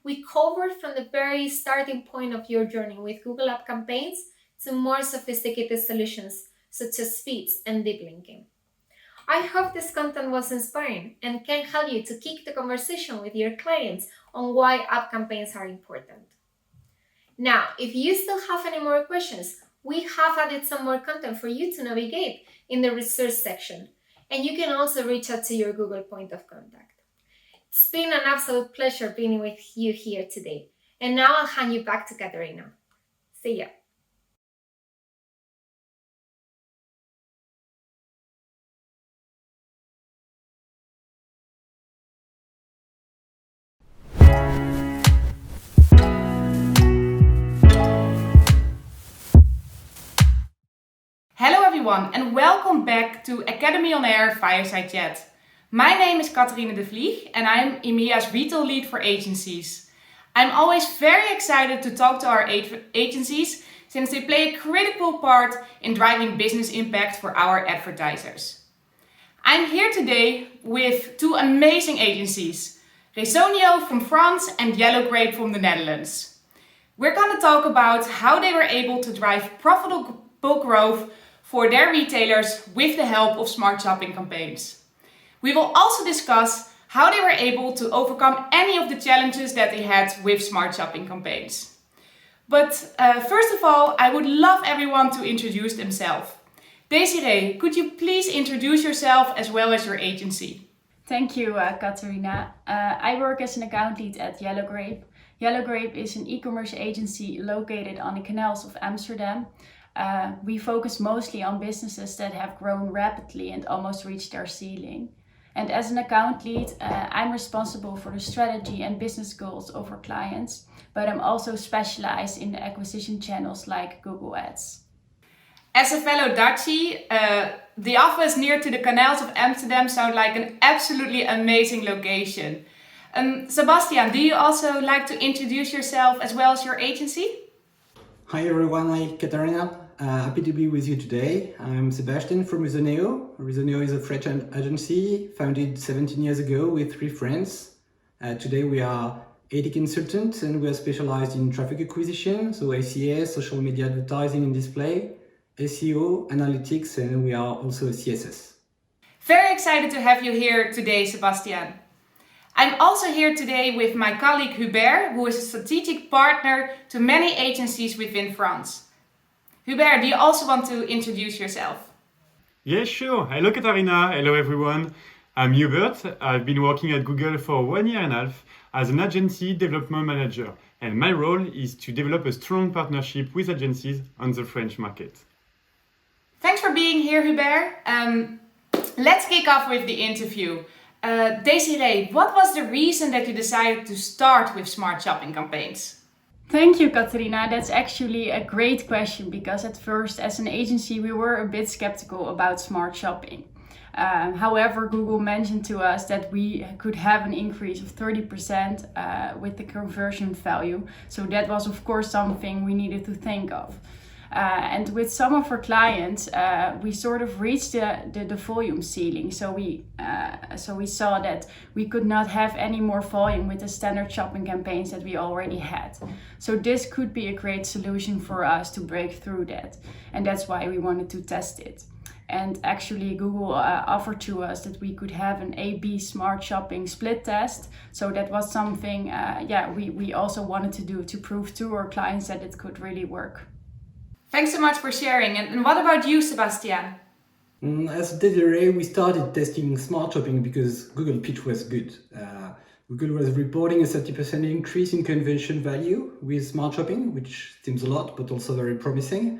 We covered from the very starting point of your journey with Google App Campaigns to more sophisticated solutions such as feeds and deep linking. I hope this content was inspiring and can help you to kick the conversation with your clients on why app campaigns are important. Now, if you still have any more questions, we have added some more content for you to navigate in the resource section, and you can also reach out to your Google point of contact. It's been an absolute pleasure being with you here today, and now I'll hand you back to Katerina. See ya. everyone, and welcome back to Academy on Air Fireside Chat. My name is Catharine de Vlieg and I'm EMEA's retail lead for agencies. I'm always very excited to talk to our agencies since they play a critical part in driving business impact for our advertisers. I'm here today with two amazing agencies, Resonio from France and Yellow Grape from the Netherlands. We're going to talk about how they were able to drive profitable growth for their retailers with the help of smart shopping campaigns. We will also discuss how they were able to overcome any of the challenges that they had with smart shopping campaigns. But first of all, I would love everyone to introduce themselves. Desiree, could you please introduce yourself as well as your agency? Thank you, Katarina. I work as an account lead at Yellow Grape. Yellow Grape is an e-commerce agency located on the canals of Amsterdam. We focus mostly on businesses that have grown rapidly and almost reached their ceiling. And as an account lead, I'm responsible for the strategy and business goals of our clients, but I'm also specialized in the acquisition channels like Google Ads. As a fellow Dutchie, the office near to the canals of Amsterdam sounds like an absolutely amazing location. Sebastian, do you also like to introduce yourself as well as your agency? Hi everyone, hi Katarina. Happy to be with you today. I'm Sebastian from Resonio. Resonio is a French agency founded 17 years ago with 3 friends. Today we are 80 consultants and we are specialized in traffic acquisition, so ACS, social media advertising and display, SEO, analytics, and we are also a CSS. Very excited to have you here today, Sebastian. I'm also here today with my colleague Hubert, who is a strategic partner to many agencies within France. Hubert, do you also want to introduce yourself? Yes, sure. Hello, Katarina. Hello, everyone. I'm Hubert. I've been working at Google for 1 year and a half as an agency development manager, and my role is to develop a strong partnership with agencies on the French market. Thanks for being here, Hubert. Let's kick off with the interview. Desiree, what was the reason that you decided to start with smart shopping campaigns? Thank you, Katarina. That's actually a great question because at first, as an agency, we were a bit skeptical about smart shopping. However, Google mentioned to us that we could have an increase of 30% with the conversion value. So that was, of course, something we needed to think of. And with some of our clients, we sort of reached the volume ceiling. So we saw that we could not have any more volume with the standard shopping campaigns that we already had. So this could be a great solution for us to break through that. And that's why we wanted to test it. And actually Google offered to us that we could have an A/B smart shopping split test. So that was something we also wanted to do to prove to our clients that it could really work. Thanks so much for sharing. And what about you, Sebastian? As Desiree, we started testing smart shopping because Google pitch was good. Google was reporting a 30% increase in conversion value with smart shopping, which seems a lot, but also very promising.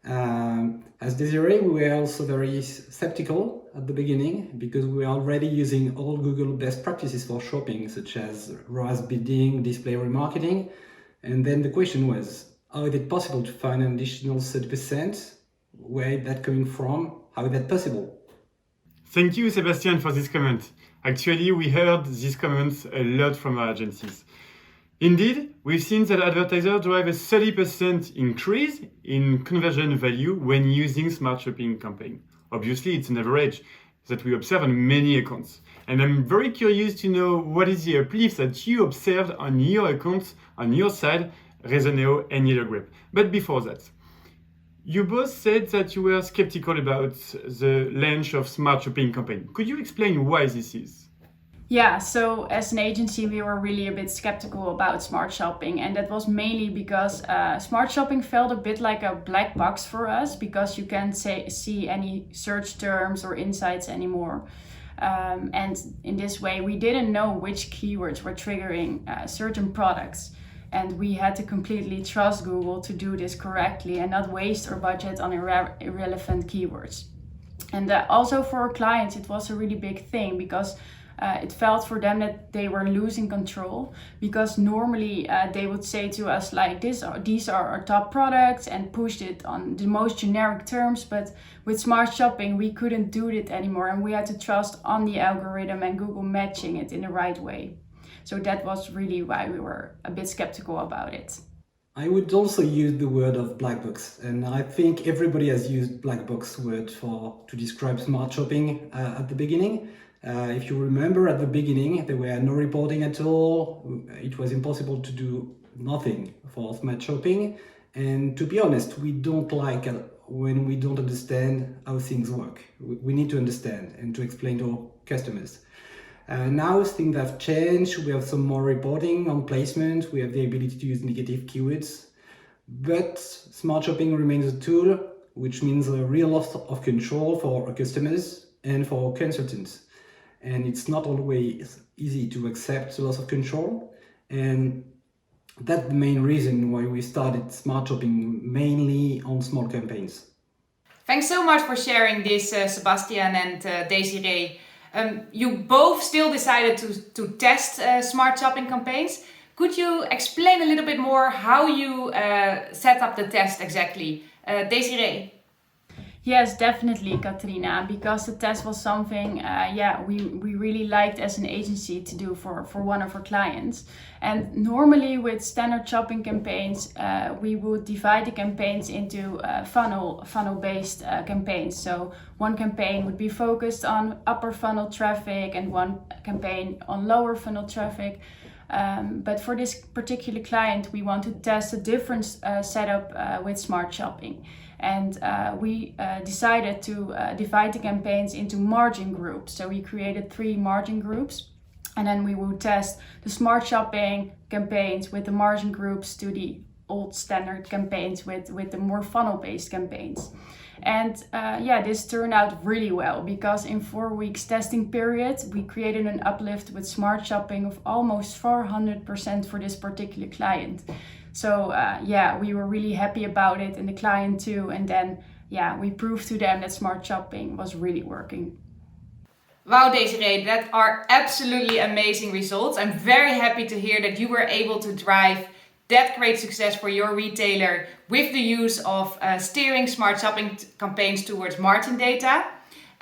As Desiree, we were also very skeptical at the beginning because we were already using all Google best practices for shopping, such as ROAS bidding, display remarketing. And then the question was, how is it possible to find an additional 30%? Where is that coming from? How is that possible? Thank you, Sebastian, for this comment. Actually, we heard these comments a lot from our agencies. Indeed, we've seen that advertisers drive a 30% increase in conversion value when using smart shopping campaign. Obviously, it's an average that we observe on many accounts. And I'm very curious to know what is the uplift that you observed on your accounts, on your side, Resonio and Yellow Grape. But before that, you both said that you were skeptical about the launch of smart shopping campaign. Could you explain why this is? Yeah, so as an agency, we were really a bit skeptical about smart shopping. And that was mainly because smart shopping felt a bit like a black box for us because you can't see any search terms or insights anymore. And in this way, we didn't know which keywords were triggering certain products. And we had to completely trust Google to do this correctly and not waste our budget on irrelevant keywords. And also for our clients, it was a really big thing because it felt for them that they were losing control, because normally they would say to us like, these are our top products, and pushed it on the most generic terms. But with Smart Shopping, we couldn't do it anymore, and we had to trust on the algorithm and Google matching it in the right way. So that was really why we were a bit skeptical about it. I would also use the word of black box, and I think everybody has used black box word to describe Smart Shopping at the beginning. If you remember, at the beginning there were no reporting at all. It was impossible to do nothing for Smart Shopping, and to be honest, we don't like when we don't understand how things work. We need to understand and to explain to our customers. Now things have changed. We have some more reporting on placement. We have the ability to use negative keywords. But Smart Shopping remains a tool, which means a real loss of control for our customers and for our consultants. And it's not always easy to accept the loss of control. And that's the main reason why we started Smart Shopping mainly on small campaigns. Thanks so much for sharing this, Sebastian and Desiree. You both still decided to test Smart Shopping campaigns. Could you explain a little bit more how you set up the test exactly? Desiree? Yes, definitely, Katrina, because the test was something we really liked as an agency to do for one of our clients. And normally with standard shopping campaigns, we would divide the campaigns into funnel-based campaigns. So one campaign would be focused on upper funnel traffic and one campaign on lower funnel traffic. But for this particular client, we want to test a different setup with Smart Shopping. And we decided to divide the campaigns into margin groups. So we created 3 margin groups, and then we will test the Smart Shopping campaigns with the margin groups to the old standard campaigns with the more funnel-based campaigns. And this turned out really well, because in 4 weeks testing period, we created an uplift with Smart Shopping of almost 400% for this particular client. So we were really happy about it, and the client too. And then we proved to them that Smart Shopping was really working. Wow, Desiree, that are absolutely amazing results. I'm very happy to hear that you were able to drive that great success for your retailer with the use of steering Smart Shopping campaigns towards margin data.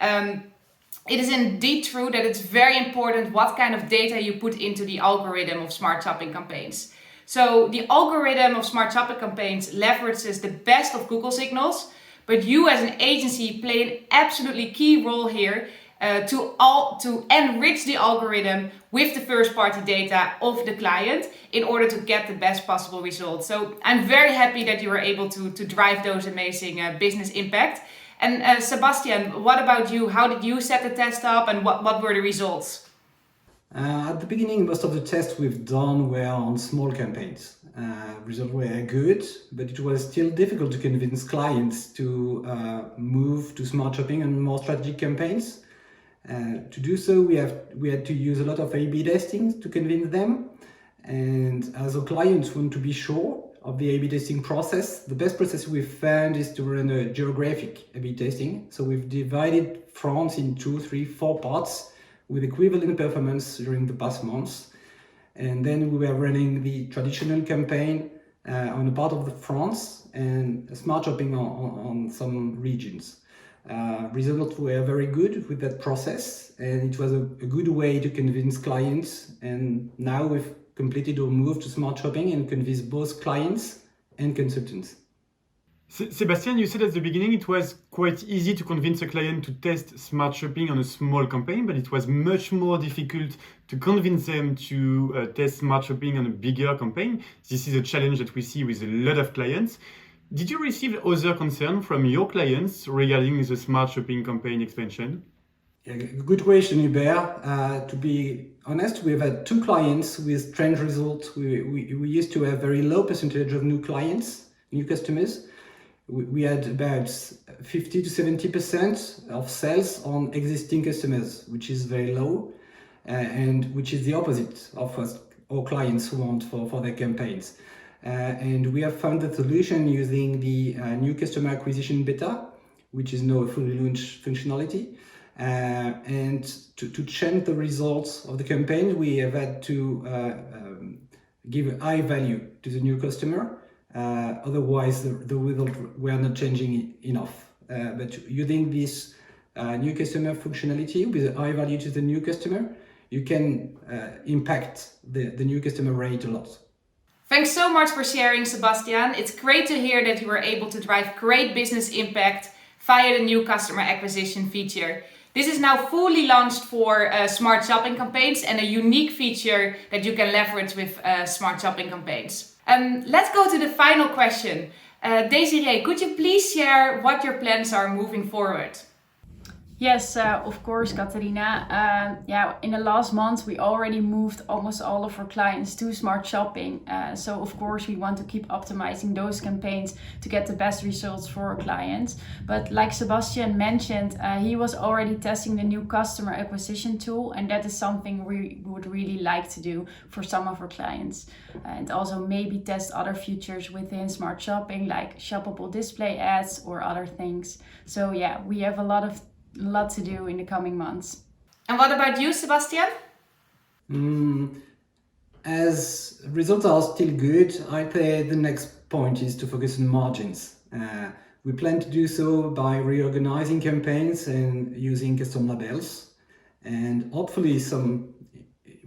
It is indeed true that it's very important what kind of data you put into the algorithm of Smart Shopping campaigns. So the algorithm of Smart Shopping campaigns leverages the best of Google signals, but you as an agency play an absolutely key role here to enrich the algorithm with the first party data of the client in order to get the best possible results. So I'm very happy that you were able to drive those amazing business impact. And Sebastian, what about you? How did you set the test up, and what were the results? At the beginning, most of the tests we've done were on small campaigns. Results were good, but it was still difficult to convince clients to move to Smart Shopping and more strategic campaigns. To do so, we had to use a lot of A/B testing to convince them. And as our clients want to be sure of the A/B testing process, the best process we've found is to run a geographic A/B testing. So we've divided France in 2, 3, 4 parts with equivalent performance during the past months. And then we were running the traditional campaign on a part of France and Smart Shopping on some regions. Results were very good with that process, and it was a good way to convince clients. And now we've completed our move to Smart Shopping and convince both clients and consultants. Sebastian, you said at the beginning it was quite easy to convince a client to test Smart Shopping on a small campaign, but it was much more difficult to convince them to test Smart Shopping on a bigger campaign. This is a challenge that we see with a lot of clients. Did you receive other concern from your clients regarding the Smart Shopping campaign expansion? Yeah, good question, Hubert. To be honest, we've had 2 clients with strange results. We used to have very low percentage of new clients, new customers. We had about 50 to 70% of sales on existing customers, which is very low, and which is the opposite of what our clients want for their campaigns. And we have found the solution using the new customer acquisition beta, which is now a fully launched functionality. And to change the results of the campaign, we have had to give a high value to the new customer. Otherwise, the result were not changing enough. But using this new customer functionality with a high value to the new customer, you can impact the new customer rate a lot. Thanks so much for sharing, Sebastian. It's great to hear that you were able to drive great business impact via the new customer acquisition feature. This is now fully launched for smart shopping campaigns and a unique feature that you can leverage with smart shopping campaigns. Let's go to the final question. Desiree, could you please share what your plans are moving forward? Yes, of course, Katarina. In the last month, we already moved almost all of our clients to smart shopping. So, of course, we want to keep optimizing those campaigns to get the best results for our clients. But like Sebastian mentioned, he was already testing the new customer acquisition tool, and that is something we would really like to do for some of our clients. And also maybe test other features within smart shopping, like shoppable display ads or other things. So yeah, we have a lot to do in the coming months. And what about you, Sebastian? As results are still good, I think the next point is to focus on margins. We plan to do so by reorganizing campaigns and using custom labels. And hopefully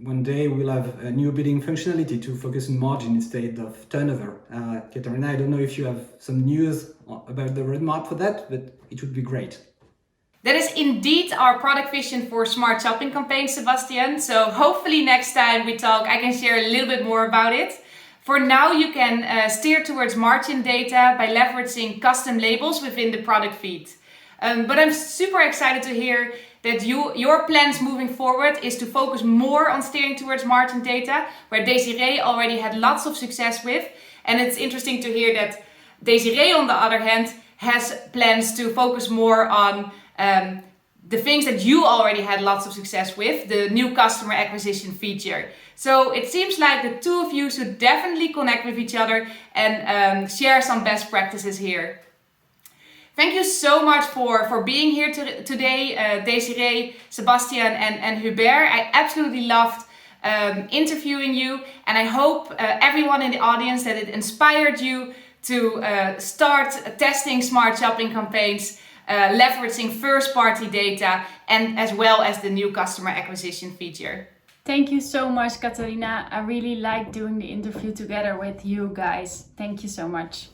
one day we'll have a new bidding functionality to focus on margin instead of turnover. Katarina, I don't know if you have some news about the roadmap for that, but it would be great. That is indeed our product vision for smart shopping campaigns, Sebastian. So hopefully next time we talk, I can share a little bit more about it. For now, you can steer towards margin data by leveraging custom labels within the product feed. But I'm super excited to hear that your plans moving forward is to focus more on steering towards margin data, where Desiree already had lots of success with. And it's interesting to hear that Desiree, on the other hand, has plans to focus more on the things that you already had lots of success with, the new customer acquisition feature. So it seems like the two of you should definitely connect with each other and share some best practices here. Thank you so much for being here today, Desiree, Sebastian and Hubert. I absolutely loved interviewing you, and I hope everyone in the audience that it inspired you to start testing smart shopping campaigns, leveraging first-party data, and as well as the new customer acquisition feature. Thank you so much, Katarina. I really liked doing the interview together with you guys. Thank you so much.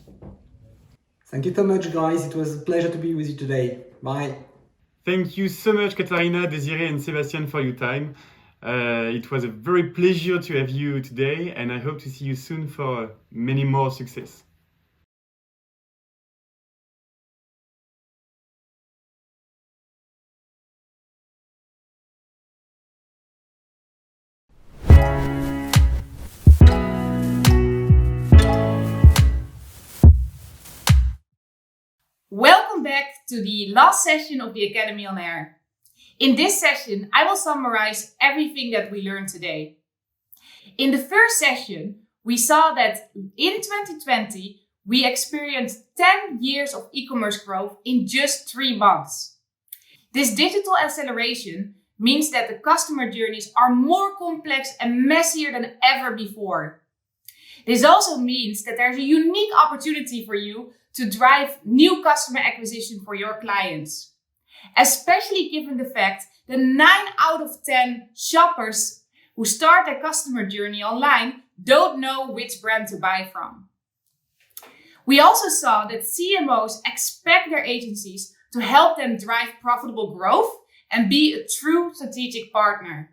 Thank you so much, guys. It was a pleasure to be with you today. Bye. Thank you so much, Katarina, Desiree, and Sebastian, for your time. It was a very pleasure to have you today, and I hope to see you soon for many more success. Welcome back to the last session of the Academy on Air. In this session, I will summarize everything that we learned today. In the first session, we saw that in 2020, we experienced 10 years of e-commerce growth in just 3 months. This digital acceleration means that the customer journeys are more complex and messier than ever before. This also means that there's a unique opportunity for you to drive new customer acquisition for your clients. Especially given the fact that 9 out of 10 shoppers who start their customer journey online don't know which brand to buy from. We also saw that CMOs expect their agencies to help them drive profitable growth and be a true strategic partner.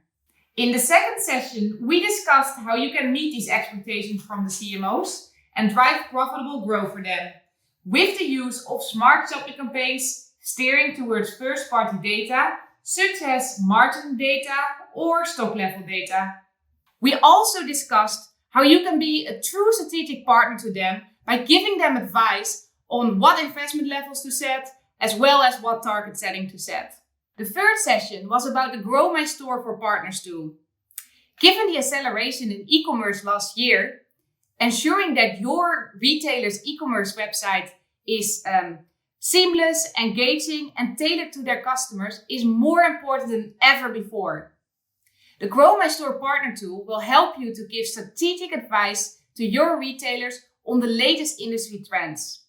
In the second session, we discussed how you can meet these expectations from the CMOs and drive profitable growth for them with the use of smart shopping campaigns steering towards first-party data, such as margin data or stock level data. We also discussed how you can be a true strategic partner to them by giving them advice on what investment levels to set, as well as what target setting to set. The third session was about the Grow My Store for Partners tool. Given the acceleration in e-commerce last year, ensuring that your retailer's e-commerce website is Seamless, engaging, and tailored to their customers is more important than ever before. The Grow My Store Partner tool will help you to give strategic advice to your retailers on the latest industry trends.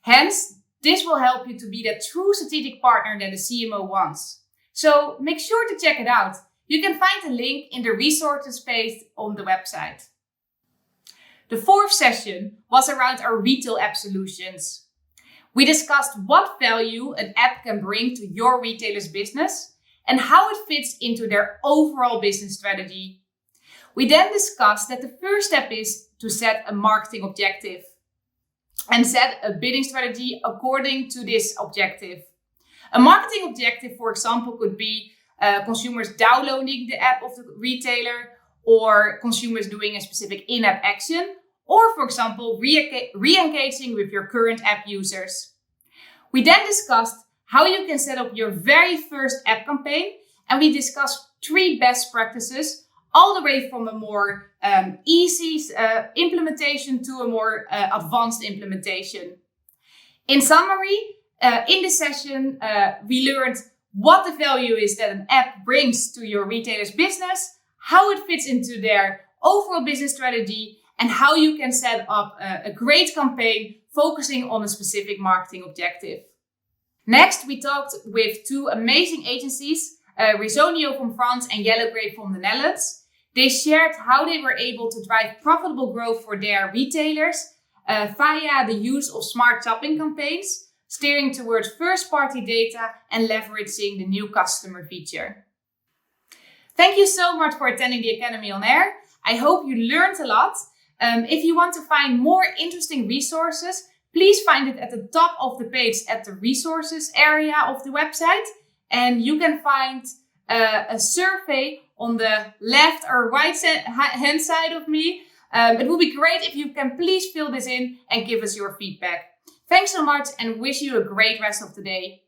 Hence, this will help you to be that true strategic partner that the CMO wants. So make sure to check it out. You can find the link in the resources page on the website. The fourth session was around our retail app solutions. We discussed what value an app can bring to your retailer's business and how it fits into their overall business strategy. We then discussed that the first step is to set a marketing objective and set a bidding strategy according to this objective. A marketing objective, for example, could be consumers downloading the app of the retailer, or consumers doing a specific in-app action, or for example, re-engaging with your current app users. We then discussed how you can set up your very first app campaign, and we discussed 3 best practices, all the way from a more easy implementation to a more advanced implementation. In summary, in this session, we learned what the value is that an app brings to your retailer's business, how it fits into their overall business strategy, and how you can set up a great campaign focusing on a specific marketing objective. Next, we talked with 2 amazing agencies, Resonio from France and Yellow Grape from the Netherlands. They shared how they were able to drive profitable growth for their retailers via the use of smart shopping campaigns, steering towards first-party data and leveraging the new customer feature. Thank you so much for attending the Academy on Air. I hope you learned a lot. If you want to find more interesting resources, please find it at the top of the page at the resources area of the website. And you can find a survey on the left or right hand side of me. It would be great if you can please fill this in and give us your feedback. Thanks so much and wish you a great rest of the day.